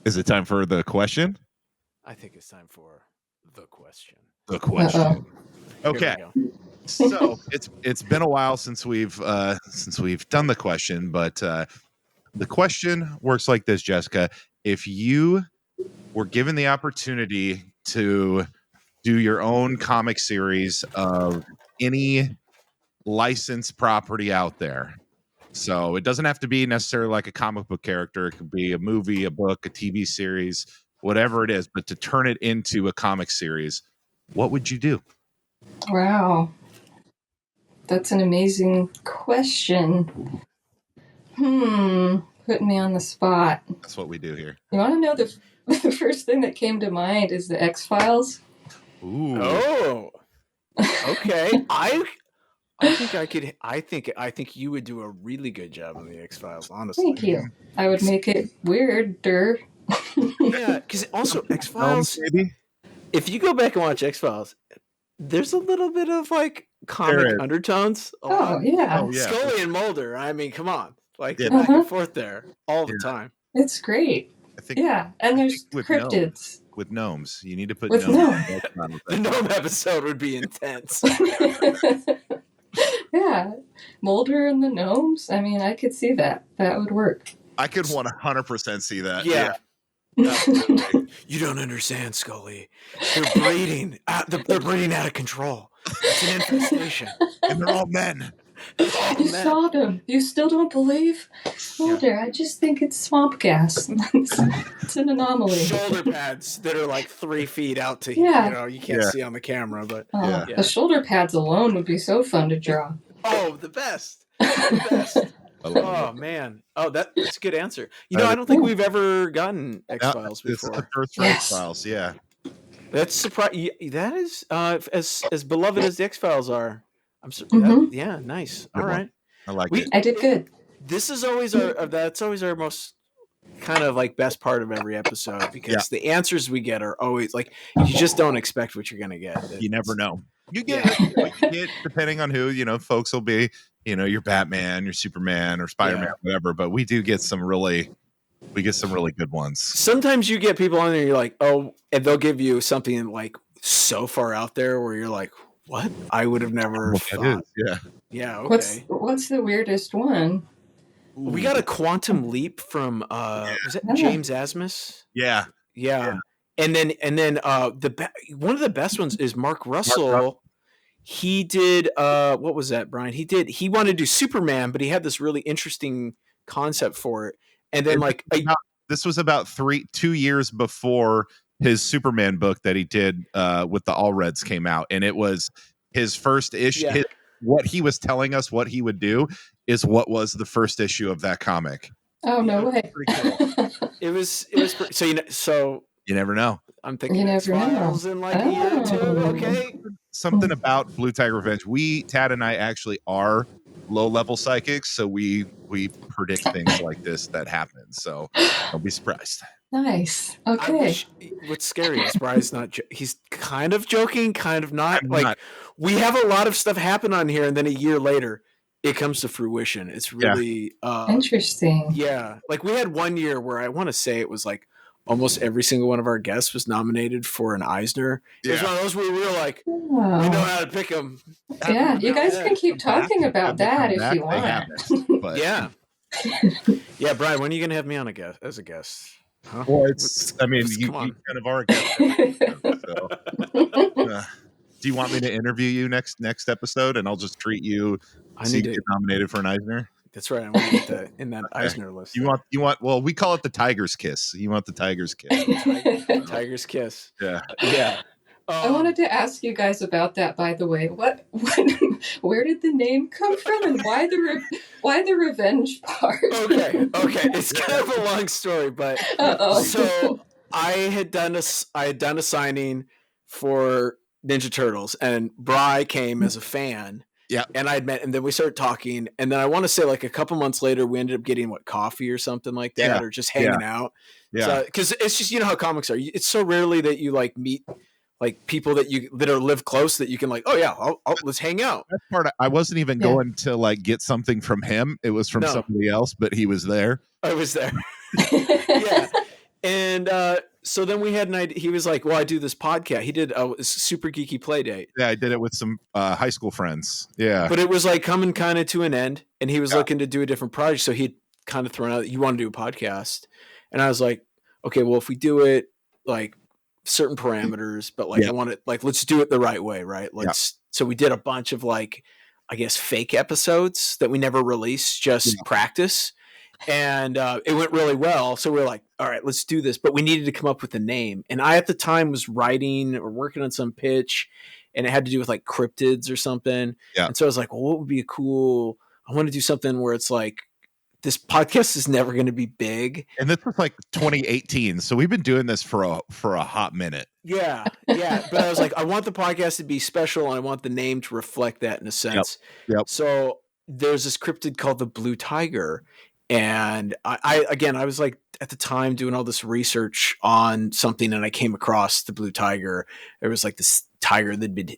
Is it time for the question? I think it's time for the question. The question. Okay. So it's been a while since we've done the question, but the question works like this, Jessica. If you were given the opportunity to do your own comic series of any licensed property out there, so it doesn't have to be necessarily like a comic book character, it could be a movie, a book, a TV series, whatever it is, but to turn it into a comic series, what would you do? Wow. That's an amazing question. Putting me on the spot. That's what we do here. You want to know the first thing that came to mind is the X-Files. Ooh. Oh. Okay. I think I could. I think you would do a really good job on the X-Files. Honestly, thank you. I would make it weirder. Yeah, because also X-Files. If you go back and watch X-Files, there's a little bit of like comic undertones. Oh yeah. Scully and Mulder. I mean, come on, like back and forth there all the time. It's great. I think, and there's cryptids. With gnomes, you need to put gnomes. The gnome episode would be intense. Yeah, Mulder and the gnomes. I mean, I could see that. That would work. I could 100% see that. Yeah. You don't understand, Scully. They're breeding. They're breeding out of control. It's an infestation, and they're all men. You saw them. You still don't believe? Mulder, I just think it's swamp gas. It's an anomaly. Shoulder pads that are like 3 feet out to you know, you can't see on the camera, but the shoulder pads alone would be so fun to draw. Oh, the best. The best. Oh man! Oh, that's a good answer. You know, I don't think we've ever gotten X-Files before. It's the first X-Files, yeah. That's surprising. That is as beloved as the X-Files are. I'm yeah, nice. All right, I like it. I did good. This is always that's always our most kind of like best part of every episode because the answers we get are always like you just don't expect what you're gonna get. You never know. You get what you get depending on who, folks will be, your Batman, your Superman or Spider-Man, whatever, but we get some really good ones. Sometimes you get people on there and you're like, oh, and they'll give you something like so far out there where you're like, What? I would have never What that thought. is, yeah. Yeah, okay. What's the weirdest one? We got a quantum leap from was it Yeah. James Asmus? Yeah. Yeah. And then one of the best ones is Mark Russell. He did what was that, Brian? He wanted to do Superman, but he had this really interesting concept for it. And then this was about 2 years before his Superman book that he did with the All Reds came out, and it was his first issue. Yeah. What he was telling us what he would do is what was the first issue of that comic. Oh, no way. Pretty cool. It was so You never know. I'm thinking You it's never know. files in like a year or two. Okay. Something about Blue Tiger Revenge. Tad and I actually are low-level psychics, so we predict things like this that happen. So don't be surprised. Nice. Okay. What's scary is Brian's not. He's kind of joking, kind of not. I'm like not. We have a lot of stuff happen on here, and then a year later, it comes to fruition. It's really Interesting. Yeah, like we had one year where I want to say it was like almost every single one of our guests was nominated for an Eisner. It was one of those where we were like, we know how to pick them. Yeah, you guys can keep talking about that if you want. But yeah. Yeah, Brian, when are you going to have me on as a guest? Huh? Well, you kind of are a guest. Do you want me to interview you next episode, and I'll just treat you? You get nominated for an Eisner. That's right. I want to get that in that Eisner list. You want. Well, we call it the Tiger's Kiss. You want the Tiger's Kiss? Tiger's Kiss. Yeah. Yeah. I wanted to ask you guys about that. By the way, where did the name come from, and why the revenge part? Okay. It's kind of a long story, but so I had done a signing for Ninja Turtles, and Bri came as a fan. Yeah. And I'd met, and then we started talking, and then I want to say like a couple months later, we ended up getting coffee or something like that, or just hanging out. Yeah. Because it's just, you know how comics are. It's so rarely that you meet people that live close that you can let's hang out. That part, I wasn't even going to get something from him. It was from somebody else, but he was there. I was there. Yeah. And so then we had an idea. He was like, well, I do this podcast. He did a super geeky play date. Yeah, I did it with some high school friends. Yeah. But it was coming kind of to an end, and he was looking to do a different project. So he'd kind of thrown out, you want to do a podcast? And I was like, okay, well, if we do it certain parameters, but I want it let's do it the right way, right? So we did a bunch of fake episodes that we never released, just practice. And it went really well. So we were like, all right, let's do this. But we needed to come up with a name. And I, at the time, was writing or working on some pitch, and it had to do with cryptids or something. Yeah. And so I was like, well, what would be I want to do something where it's this podcast is never going to be big. And this was 2018. So we've been doing this for a hot minute. Yeah. Yeah. But I was like, I want the podcast to be special, and I want the name to reflect that in a sense. Yep. So there's this cryptid called the Blue Tiger. And I was at the time doing all this research on something, and I came across the Blue Tiger. There was this tiger that'd been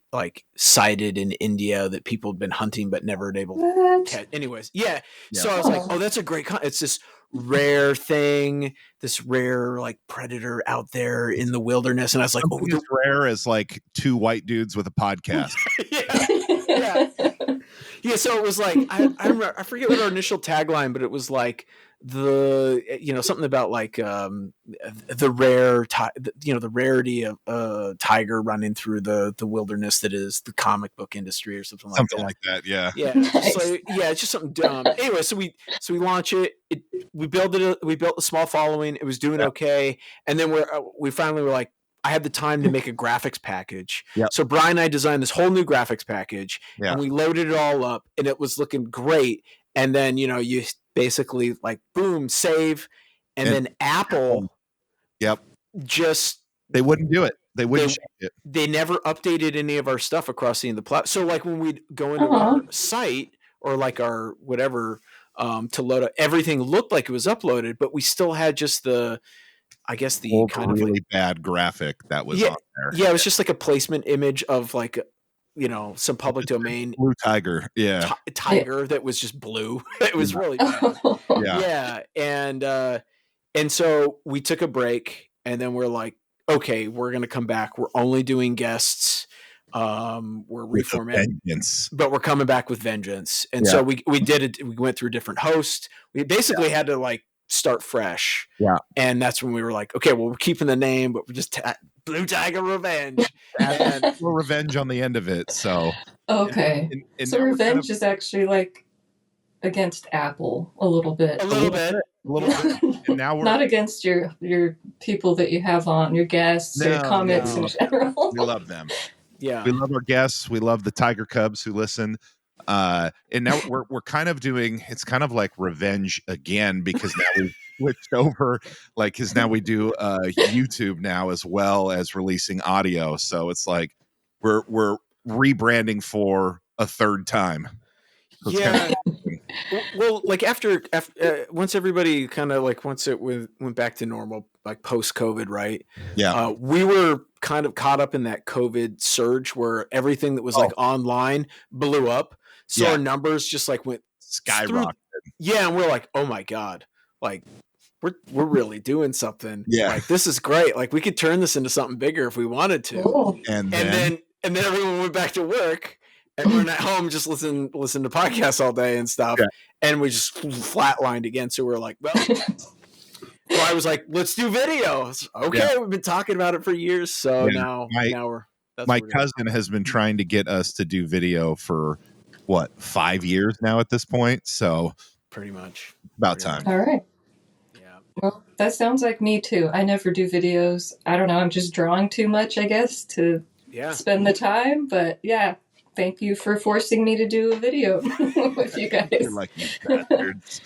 sighted in India that people had been hunting but never been able to catch. Anyways, yeah. So I was like, oh, that's a great it's this rare thing, this rare predator out there in the wilderness. And I was like, as rare as two white dudes with a podcast. Yeah. Yeah, so it was I remember, I forget what our initial tagline, but it was something about the rare the rarity of a tiger running through the wilderness that is the comic book industry or something like that. Yeah. It's just something dumb. Anyway, so we launch it. We built a small following. It was doing okay, and then we finally were I had the time to make a graphics package. Yep. So Brian and I designed this whole new graphics package, and we loaded it all up, and it was looking great. And then, you basically boom, save. And then Apple. Yep. Just. They wouldn't do it. They wouldn't change it. They never updated any of our stuff across the platform. So when we'd go into our site or our whatever to load up, everything looked like it was uploaded, but we still had just the kind of really bad graphic that was on there. Yeah, it was just a placement image of some public domain blue tiger. Yeah. Tiger that was just blue. It was really bad. Yeah. And so we took a break, and then we're like, okay, we're going to come back. We're only doing guests. We're With a reformatting, vengeance. but we're coming back with vengeance. And Yeah. so we did it. We went through different hosts. We basically had to like start fresh. Yeah. And that's when we were like, okay, well, we're keeping the name, but we're just Blue Tiger Revenge. And revenge on the end of it. So Okay. and So now we're revenge is actually like against Apple a little bit. A little bit. And now we're not against your people that you have on, your guests, your comments in general. We love them. Yeah. We love our guests. We love the Tiger Cubs who listen. And now we're kind of doing, it's kind of like revenge again, because now we've switched over, like, because now we do YouTube now as well as releasing audio. So it's like we're rebranding for a third time. So Yeah. Well, like after once everybody kind of like once it went back to normal, like post COVID, right? Yeah. We were kind of caught up in that COVID surge where everything that was like online blew up. So our numbers just like went skyrocketed. Yeah, and we're like, oh my god, like we're really doing something. Yeah, like this is great. Like we could turn this into something bigger if we wanted to. Cool. And then everyone went back to work. And we're at home just listen to podcasts all day and stuff, and we just flatlined again. So we're like, well, I was like, let's do video. Okay, we've been talking about it for years, so now we're. My cousin has been trying to get us to do video for what 5 years now at this point. So pretty much about time. All right. Yeah. Well, that sounds like me too. I never do videos. I don't know. I'm just drawing too much, I guess, to spend the time. But yeah. Thank you for forcing me to do a video with you guys. You're like, you bastards.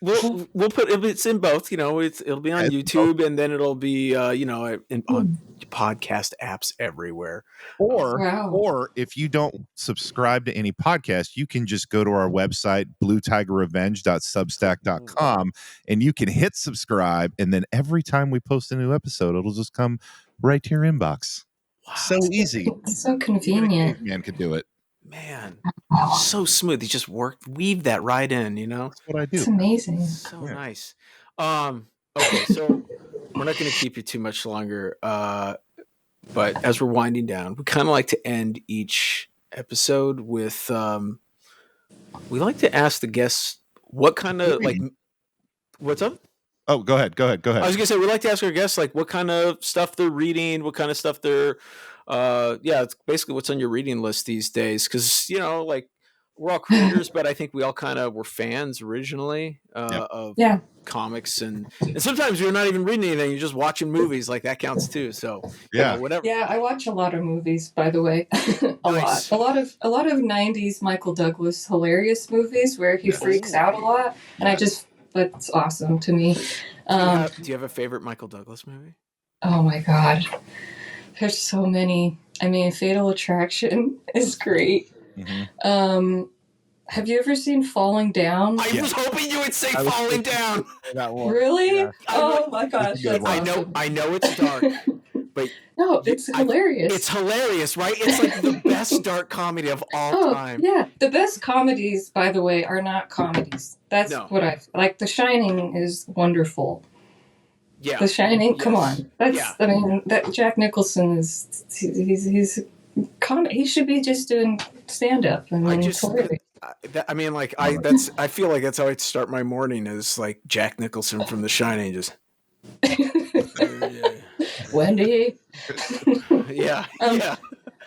We'll put it's in both. You know, it'll be on YouTube, and then it'll be on podcast apps everywhere. Or if you don't subscribe to any podcast, you can just go to our website bluetigerrevenge.substack.com, and you can hit subscribe, and then every time we post a new episode, it'll just come right to your inbox. Wow. So easy. It's so convenient. Man could do it. Man, so smooth. He just weave that right in, you know? That's what I do. It's amazing. So nice. Okay, so we're not going to keep you too much longer. But as we're winding down, we kind of like to end each episode with, we like to ask the guests what kind of, like, what's up? Oh, go ahead. I was gonna say we like to ask our guests like what kind of stuff they're reading, what kind of stuff they're, it's basically what's on your reading list these days. Because like we're all creators, but I think we all kind of were fans originally of comics, and sometimes you're not even reading anything; you're just watching movies. Like that counts too. So whatever. Yeah, I watch a lot of movies, by the way. a lot of '90s Michael Douglas hilarious movies where he freaks out a lot, and that's awesome to me. Do you have a favorite Michael Douglas movie? Oh my God. There's so many. I mean, Fatal Attraction is great. Mm-hmm. Have you ever seen Falling Down? I was hoping you would say Falling Down. Really? Yeah. Oh my gosh. I know it's dark. But no, it's hilarious. It's hilarious, right? It's like the best dark comedy of all time. Yeah. The best comedies, by the way, are not comedies. That's what I like. The Shining is wonderful. Yeah. The Shining, come on. I mean, that Jack Nicholson he's comedy. He should be just doing stand up. I mean, I feel like that's how I start my morning is like Jack Nicholson from The Shining just Wendy. Yeah.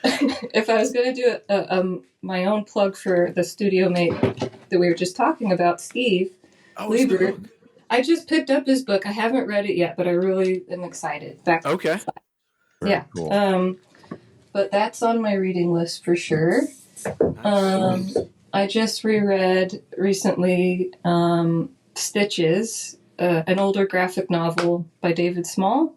If I was going to do my own plug for the studio mate that we were just talking about, Steve Lieber, I just picked up his book. I haven't read it yet, but I really am excited. Okay. Yeah. Cool. But that's on my reading list for sure. Nice. I just reread recently Stitches, an older graphic novel by David Small.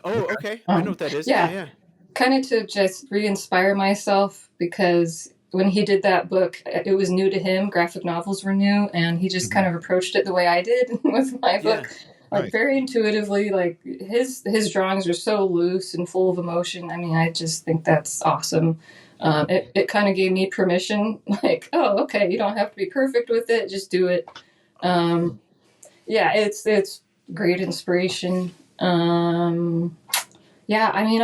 Oh, okay. I know what that is. Yeah. Kind of to just re-inspire myself, because when he did that book, it was new to him. Graphic novels were new, and he just kind of approached it the way I did with my book. Like very intuitively, like his drawings are so loose and full of emotion. I mean, I just think that's awesome. It kind of gave me permission, like, oh, okay, you don't have to be perfect with it, just do it. It's great inspiration. Yeah, I mean,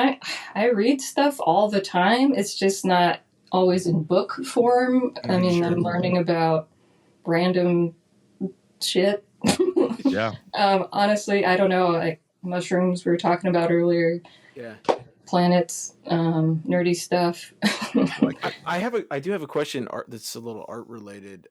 I read stuff all the time. It's just not always in book form. I Mhm, mean, sure. I'm learning about random shit. Yeah. Honestly, I don't know. Like mushrooms we were talking about earlier, Yeah. planets, nerdy stuff. Like it. I do have a question art that's a little art related.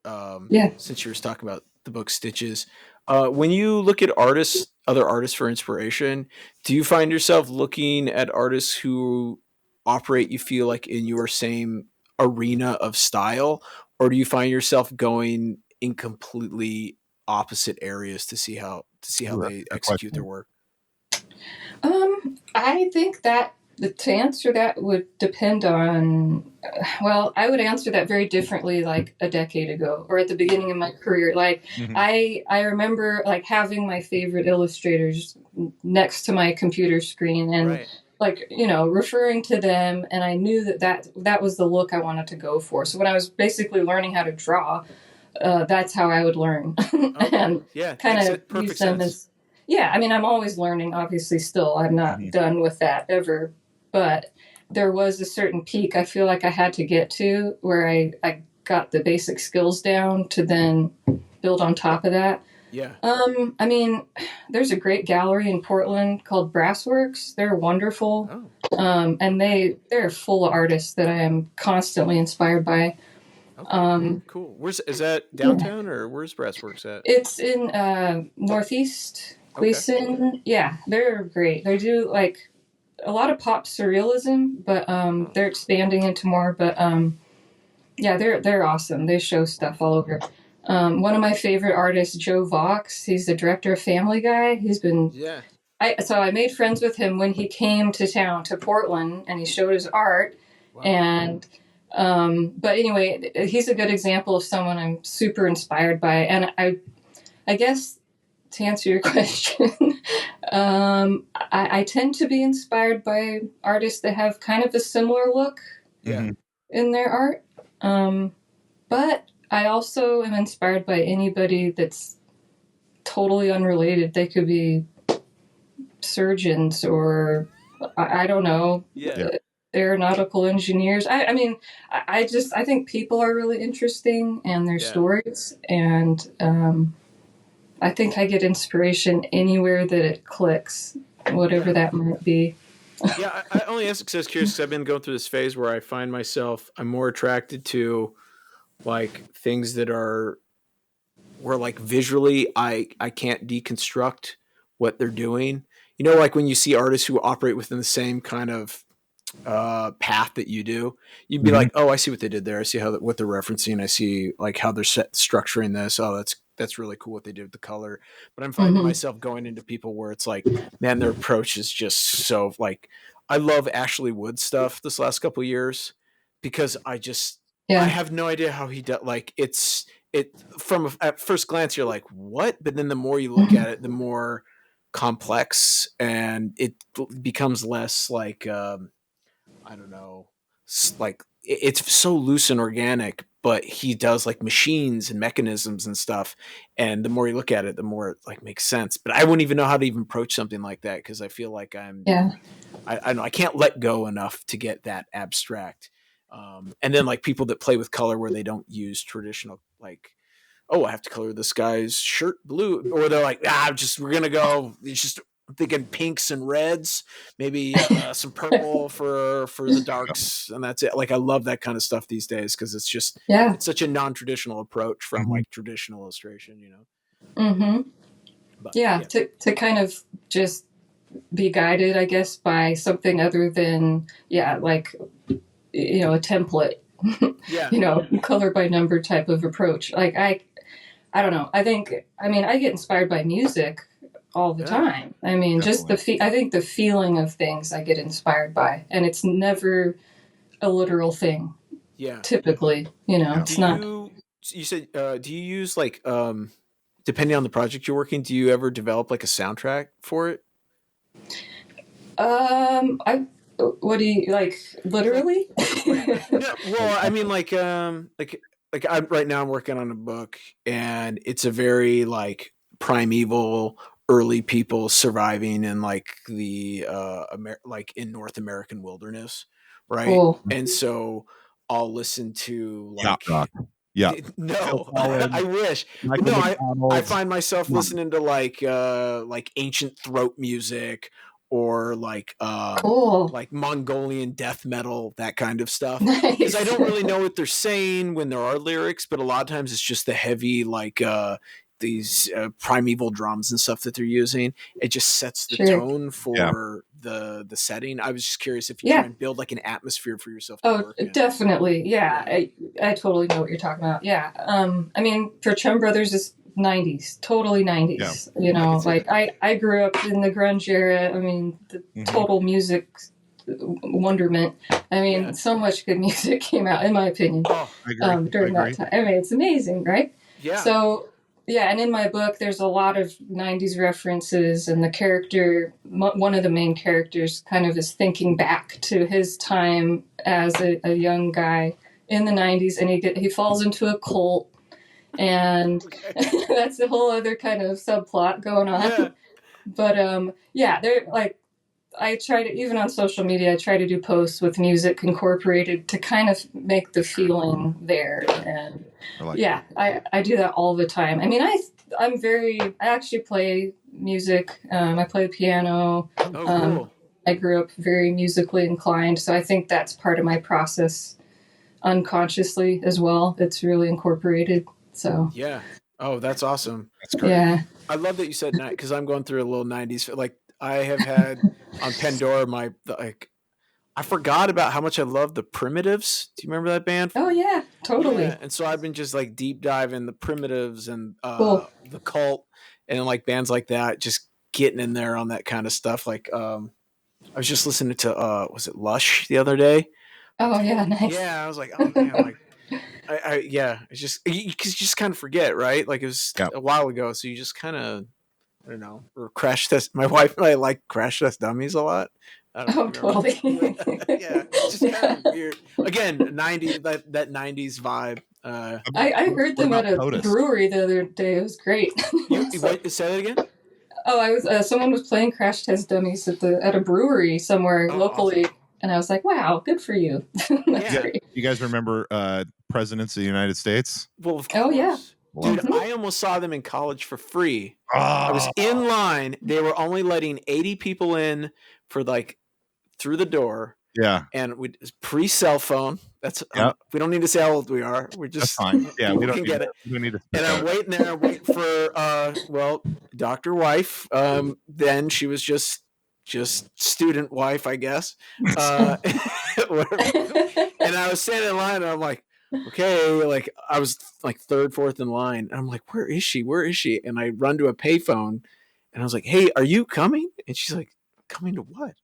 Yeah. Since you were talking about the book Stitches, when you look at other artists for inspiration, do you find yourself looking at artists who operate, you feel like, in your same arena of style, or do you find yourself going in completely opposite areas to see how Ooh, that's they a good execute their question. work? I think that to answer that would depend on, well, I would answer that very differently like a decade ago or at the beginning of my career. Like Mhm. I remember like having my favorite illustrators next to my computer screen and Right. like, referring to them, and I knew that was the look I wanted to go for. So when I was basically learning how to draw, that's how I would learn Okay. and Yeah. kind of use Perfect them sense. as, yeah, I mean, I'm always learning, obviously, still. I'm not Mhm. done with that ever. But there was a certain peak I feel like I had to get to where I got the basic skills down to then build on top of that. Yeah. I mean, there's a great gallery in Portland called Brassworks. They're wonderful. Oh. And they're full of artists that I am constantly inspired by. Okay. Um, Cool. Is that yeah. downtown or where's Brassworks at? It's in Northeast Okay. Gleason. Yeah, they're great. They do like a lot of pop surrealism, but Oh, they're expanding into more. But yeah, they're awesome. They show stuff all over. One of my favorite artists, Joe Vox. He's the director of Family Guy. He's been yeah. so I made friends with him when he came to town to Portland, and he showed his art. Wow. And but anyway, he's a good example of someone I'm super inspired by, and I guess to answer your question, I tend to be inspired by artists that have kind of a similar look Yeah. Mhm. in their art. But I also am inspired by anybody that's totally unrelated. They could be surgeons or I don't know, Yeah. Yeah. aeronautical engineers. I mean, I think people are really interesting and their Yeah. stories, and I think I get inspiration anywhere that it clicks, whatever Yeah. that might be. Yeah. I only ask because I was curious because I've been going through this phase where I find myself I'm more attracted to like things that are where like visually I can't deconstruct what they're doing. You know, like when you see artists who operate within the same kind of path that you do, you'd be Mhm. like, oh, I see what they did there. I see what they're referencing. I see like how they're structuring this. Oh, that's really cool what they did with the color. But I'm finding Mm-hmm. myself going into people where it's like, man, their approach is just so like. I love Ashley Wood stuff this last couple of years because I Yeah. have no idea how he does. Like it from at first glance you're like what, but then the more you look at it, the more complex and it becomes less like I don't know, like it's so loose and organic, but he does like machines and mechanisms and stuff. And the more you look at it, the more it like makes sense. But I wouldn't even know how to even approach something like that because I feel like Yeah. I know I can't let go enough to get that abstract. And then like people that play with color where they don't use traditional like oh, I have to color this guy's shirt blue, or they're like, we're gonna go. It's just I'm thinking pinks and reds, maybe some purple for the darks, and that's it. Like I love that kind of stuff these days because Yeah. it's such a non traditional approach from Mhm. like traditional illustration, you know. Mm-hmm. But Yeah. yeah, To kind of just be guided, I guess, by something other than, yeah, like, a template, yeah, color by number type of approach. Like, I don't know. I mean, I get inspired by music all the yeah, time. I mean, just Definitely. I think the feeling of things I get inspired by, and it's never a literal thing. yeah. Typically, Yeah. Do it's not. you said do you use like depending on the project you're working, do you ever develop like a soundtrack for it? I. What do you like? Like Literally? no, well, I mean, like I'm right now. I'm working on a book, and it's a very like primeval, early people surviving in like the like in North American wilderness, right? Cool. And so I'll listen to Yacht like rock. Yeah. Phil no, Collins, I wish. Michael No, I McDonald. find myself listening to like ancient throat music or Cool. like Mongolian death metal, that kind of stuff. Because I Nice. don't really know what they're saying when there are lyrics, but a lot of times it's just the heavy like these primeval drums and stuff that they're using. It just sets the Sure. tone for the setting. I was just curious if you Yeah. try and build like an atmosphere for yourself to Oh, work in. definitely. Yeah. I totally know what you're talking about. Yeah. I mean, for Chum Brothers, it's 90s, totally 90s. You know, like I grew up in the grunge era. I mean, the total music wonderment. I mean, so much good music came out, in my opinion, during that time. I mean, it's amazing, right? Yeah. So, yeah, and in my book, there's a lot of 90s references, and the character, one of the main characters, kind of is thinking back to his time as a young guy in the 90s, and he falls into a cult, and that's a whole other kind of subplot going on. Yeah. But, yeah, they're like, I try to, even on social media, I try to do posts with music incorporated to kind of make the feeling there. And yeah, I do that all the time. I mean, I actually play music. I play the piano. Oh, cool. I grew up very musically inclined, so I think that's part of my process unconsciously as well. It's really incorporated. So yeah. Oh, that's awesome. That's great. Yeah. I love that you said that because I'm going through a little 90s. Like I have had on Pandora I forgot about how much I love the Primitives. Do you remember that band? Oh yeah, totally. Yeah. And so I've been just like deep diving the Primitives and Cool. the Cult and like bands like that, just getting in there on that kind of stuff. Like I was just listening to was it Lush the other day? Oh yeah, nice. Yeah, I was like, oh man, like it's just because you just kind of forget, right? Like it was a while ago, so you just kind of, I don't know, or crash test. My wife and I like crash test dummies a lot. Totally. Yeah, it's just kind of weird. Again, 90s that 90s vibe. I heard them at a brewery the other day. It was great. Say that again. Oh, I was someone was playing Crash Test Dummies at a brewery somewhere locally, awesome. And I was like, "Wow, good for you." That's great. You guys remember presidents of the United States? Well, of course. Oh yeah, dude, I almost saw them in college for free. I was in line. They were only letting 80 people in for like through the door. Yeah, and we pre-cell phone. That's we don't need to say how old we are. We're just that's fine. Yeah, we don't get it. We need to. And I'm waiting there, waiting for Dr. Wife. Then she was just student wife, I guess. And I was standing in line, and I'm like, okay, like I was like third, fourth in line, and I'm like, where is she? Where is she? And I run to a payphone, and I was like, hey, are you coming? And she's like, coming to what?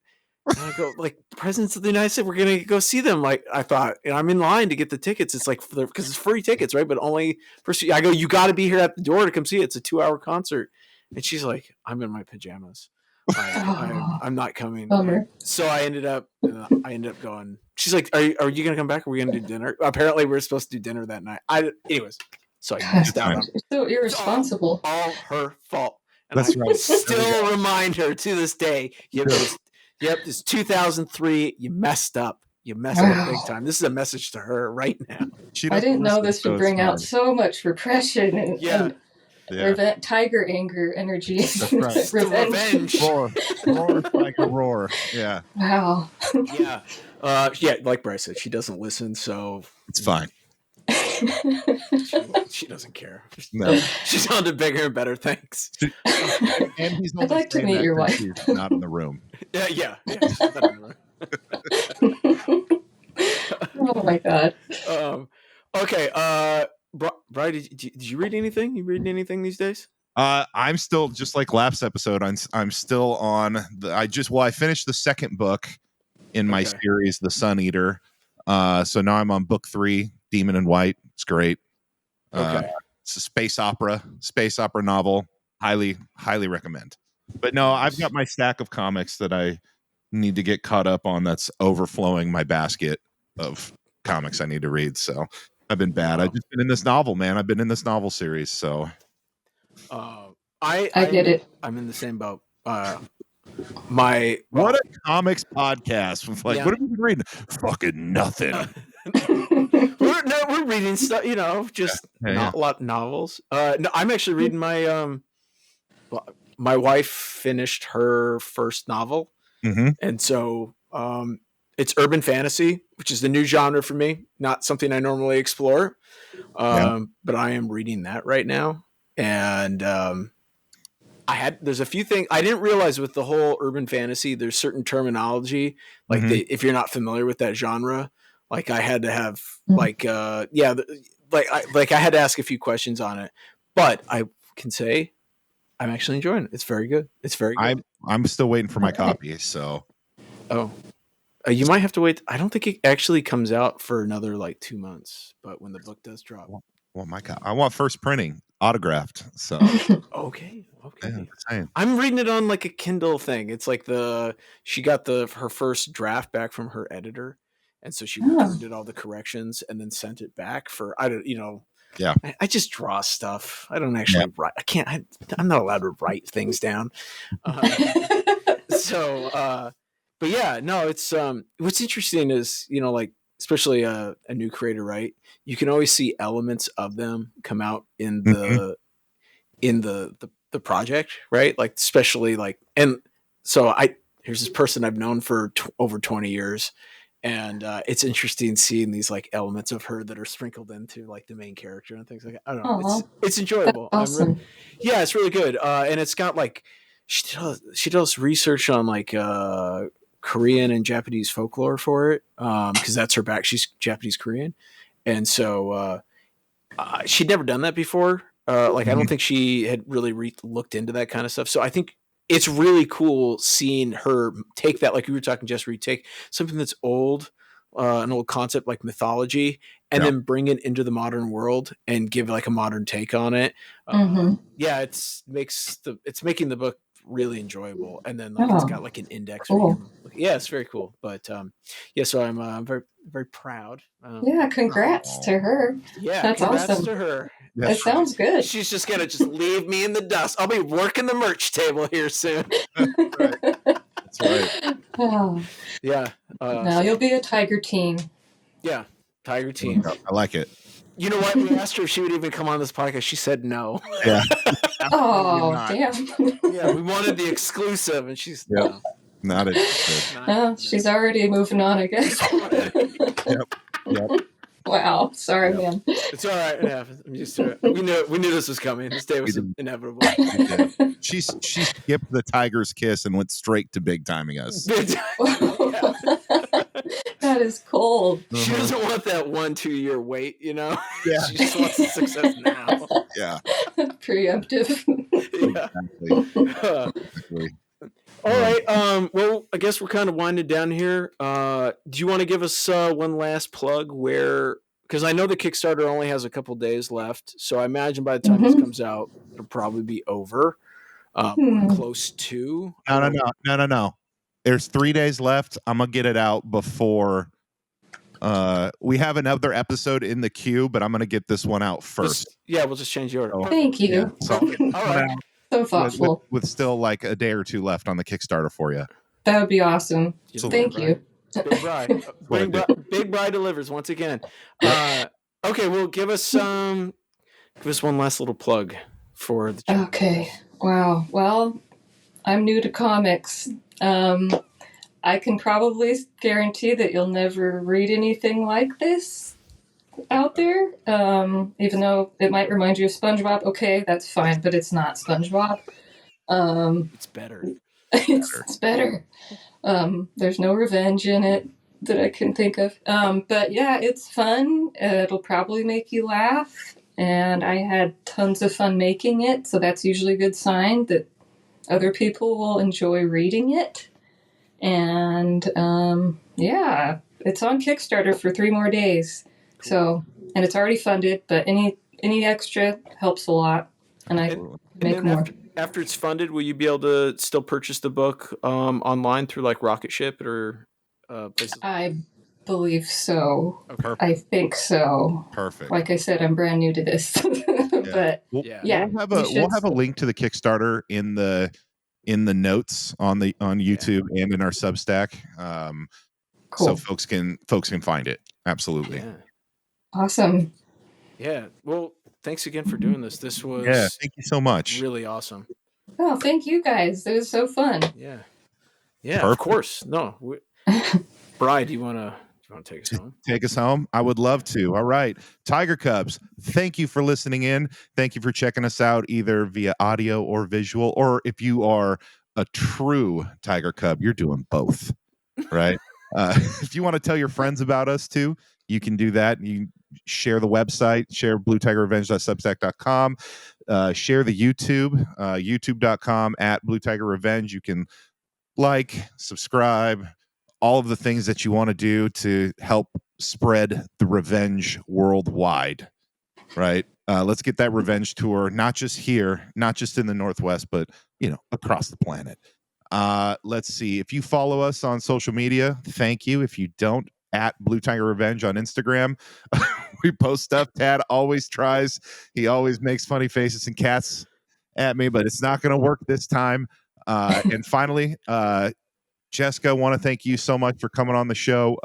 And I go, like, presidents of the United States, we're going to go see them. Like, I thought, and I'm in line to get the tickets. It's like, because it's free tickets, right? But only for, I go, you got to be here at the door to come see it. It's a 2-hour concert. And she's like, I'm in my pajamas. I'm not coming. So I ended up going, she's like, are you going to come back? Or are we going to do dinner? Apparently we're supposed to do dinner that night. Anyways, so I missed out on it. So irresponsible. All her fault. And That's right. Still remind her to this day, Yep, it's 2003. You messed up. You messed up big time. This is a message to her right now. I didn't know this would bring out so much repression and tiger anger energy. That's right. Revenge. Roar like a roar. Yeah. Wow. Yeah. Like Bryce said, she doesn't listen, so it's fine. She doesn't care. No. She's on to bigger and better things. And he's I'd like to meet your wife. She's not in the room. Yeah. She's not in the room. Oh my god. Okay. Brian, did you read anything? You reading anything these days? I'm still, just like last episode, I'm still on I finished the second book in my series, The Sun Eater. So now I'm on book 3, Demon in White. It's great. It's a space opera novel. Highly recommend. But no, I've got my stack of comics that I need to get caught up on. That's overflowing my basket of comics I need to read. So I've been bad. I've just been in this novel, man. I've been in this novel series. So I get it. I'm in the same boat. My What a comics podcast. Like, Yeah. what have you been reading? Fucking nothing. we're reading stuff, just Yeah. a lot of novels. No, I'm actually reading my wife finished her first novel, and so it's urban fantasy, which is the new genre for me. Not something I normally explore, but I am reading that right now, and there's a few things I didn't realize with the whole urban fantasy. There's certain terminology, like if you're not familiar with that genre, like I had to have I had to ask a few questions on it, but I can say I'm actually enjoying it. It's very good. It's very good. I'm still waiting for my copy. So, you might have to wait. I don't think it actually comes out for another like 2 months, but when the book does drop, I want first printing autographed. So, okay. Yeah, I'm reading it on like a Kindle thing. It's like she got her first draft back from her editor, and so she did all the corrections and then sent it back for Yeah. I just draw stuff. I don't actually write. I can't. I'm not allowed to write things down. But yeah, no. It's what's interesting is like especially a new creator, right? You can always see elements of them come out in the project, right? Like especially like, and so here's this person I've known for over 20 years. And it's interesting seeing these like elements of her that are sprinkled into like the main character and things like that. I don't know. It's enjoyable. Awesome. It's really good. And it's got like she does research on like Korean and Japanese folklore for it, because that's her back. She's Japanese Korean, and so she'd never done that before. I don't think she had really looked into that kind of stuff. So I think it's really cool seeing her take that, like you were talking, Jess Reed, take something that's old, an old concept like mythology, and then bring it into the modern world and give like a modern take on it. It's making the book really enjoyable, and then it's got like an index. Cool. It's very cool. But so I'm very, very proud. Congrats to her. Yeah, that's congrats awesome to her. That sounds good. She's just gonna leave me in the dust. I'll be working the merch table here soon. That's right. Yeah. Now you'll be a Tiger Teen. Yeah, Tiger Teen. I like it. You know what? We asked her if she would even come on this podcast. She said no. Yeah. Oh, damn. Yeah, we wanted the exclusive, and she's not interested. She's already moving on, I guess. Yep. Wow. Sorry, man. It's all right. It happens. I'm used to it. We knew this was coming. This day was inevitable. She skipped the tiger's kiss and went straight to big timing us. That is cold. She doesn't want that 1-2 year wait, Yeah. She just wants the success now. Yeah. Preemptive. Exactly. All right. Well, I guess we're kind of winding down here. Do you want to give us one last plug because I know the Kickstarter only has a couple days left, so I imagine by the time this comes out, it'll probably be over. Close to. No. There's 3 days left. I'm gonna get it out before. We have another episode in the queue, but I'm gonna get this one out first. We'll just change the order. Thank you. Yeah, so all right. So thoughtful. With still like a day or two left on the Kickstarter for you. That would be awesome. Thank you. Big Bride. Big Bride delivers once again. Okay, well, give us one last little plug for the channel. Okay. Wow. Well, I'm new to comics. I can probably guarantee that you'll never read anything like this out there. Even though it might remind you of SpongeBob. Okay, that's fine, but it's not SpongeBob. It's better. It's better. There's no revenge in it that I can think of. But yeah, it's fun. It'll probably make you laugh. And I had tons of fun making it. So that's usually a good sign that other people will enjoy reading it. And it's on Kickstarter for 3 more days. So, and it's already funded, but any extra helps a lot. And I make more. After it's funded, will you be able to still purchase the book online through like Rocketship or places? I believe so. Perfect. I think so. Perfect. Like I said, I'm brand new to this. But We'll, yeah, we'll have a link to the Kickstarter in the notes on YouTube and in our Substack. Cool. So folks can find it. Absolutely. Yeah. Awesome. Yeah. Well, thanks again for doing this. This was thank you so much. Really awesome. Oh, thank you guys. It was so fun. Yeah. Yeah, Perfect. of course. No. Bri, do you want to take us home? Take us home? I would love to. All right. Tiger Cubs, thank you for listening in. Thank you for checking us out either via audio or visual, or if you are a true Tiger Cub, you're doing both, right? If you want to tell your friends about us too, you can do that. You can share the website, share bluetigerrevenge.substack.com, share the YouTube, youtube.com @bluetigerrevenge. You can subscribe, all of the things that you want to do to help spread the revenge worldwide, right? Let's get that revenge tour, not just here, not just in the Northwest, but across the planet. Let's see. If you follow us on social media, thank you. If you don't, @Blue Tiger Revenge on Instagram. We post stuff. Tad always tries. He always makes funny faces and cats at me, but it's not going to work this time. And finally, Jessica, I want to thank you so much for coming on the show.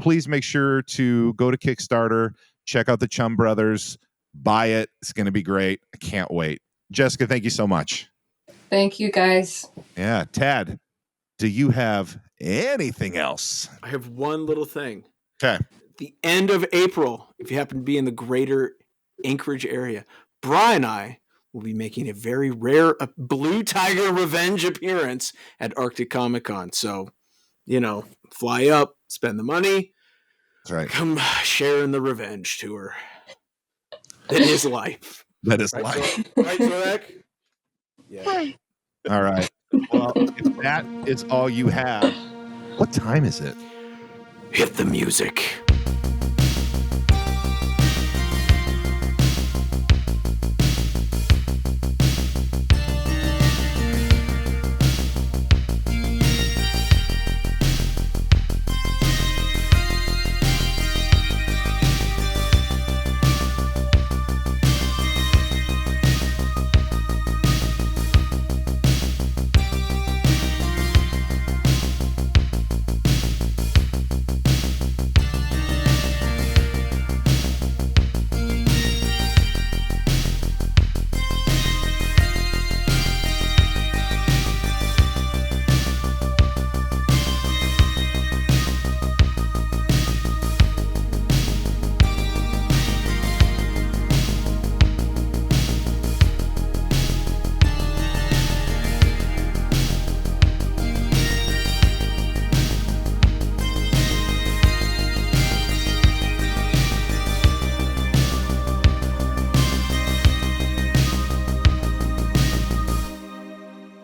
Please make sure to go to Kickstarter, check out the Chum Brothers, buy it. It's going to be great. I can't wait. Jessica, thank you so much. Thank you, guys. Yeah. Tad, do you have anything else? I have one little thing. Okay. The end of April, if you happen to be in the greater Anchorage area, Bri and I will be making a very rare Blue Tiger Revenge appearance at Arctic Comic Con. So, fly up, spend the money. That's right. Come share in the revenge tour. That is life. That is life. Right, Warrick? Yeah. All right. Well, if that is all you have, what time is it? Hit the music.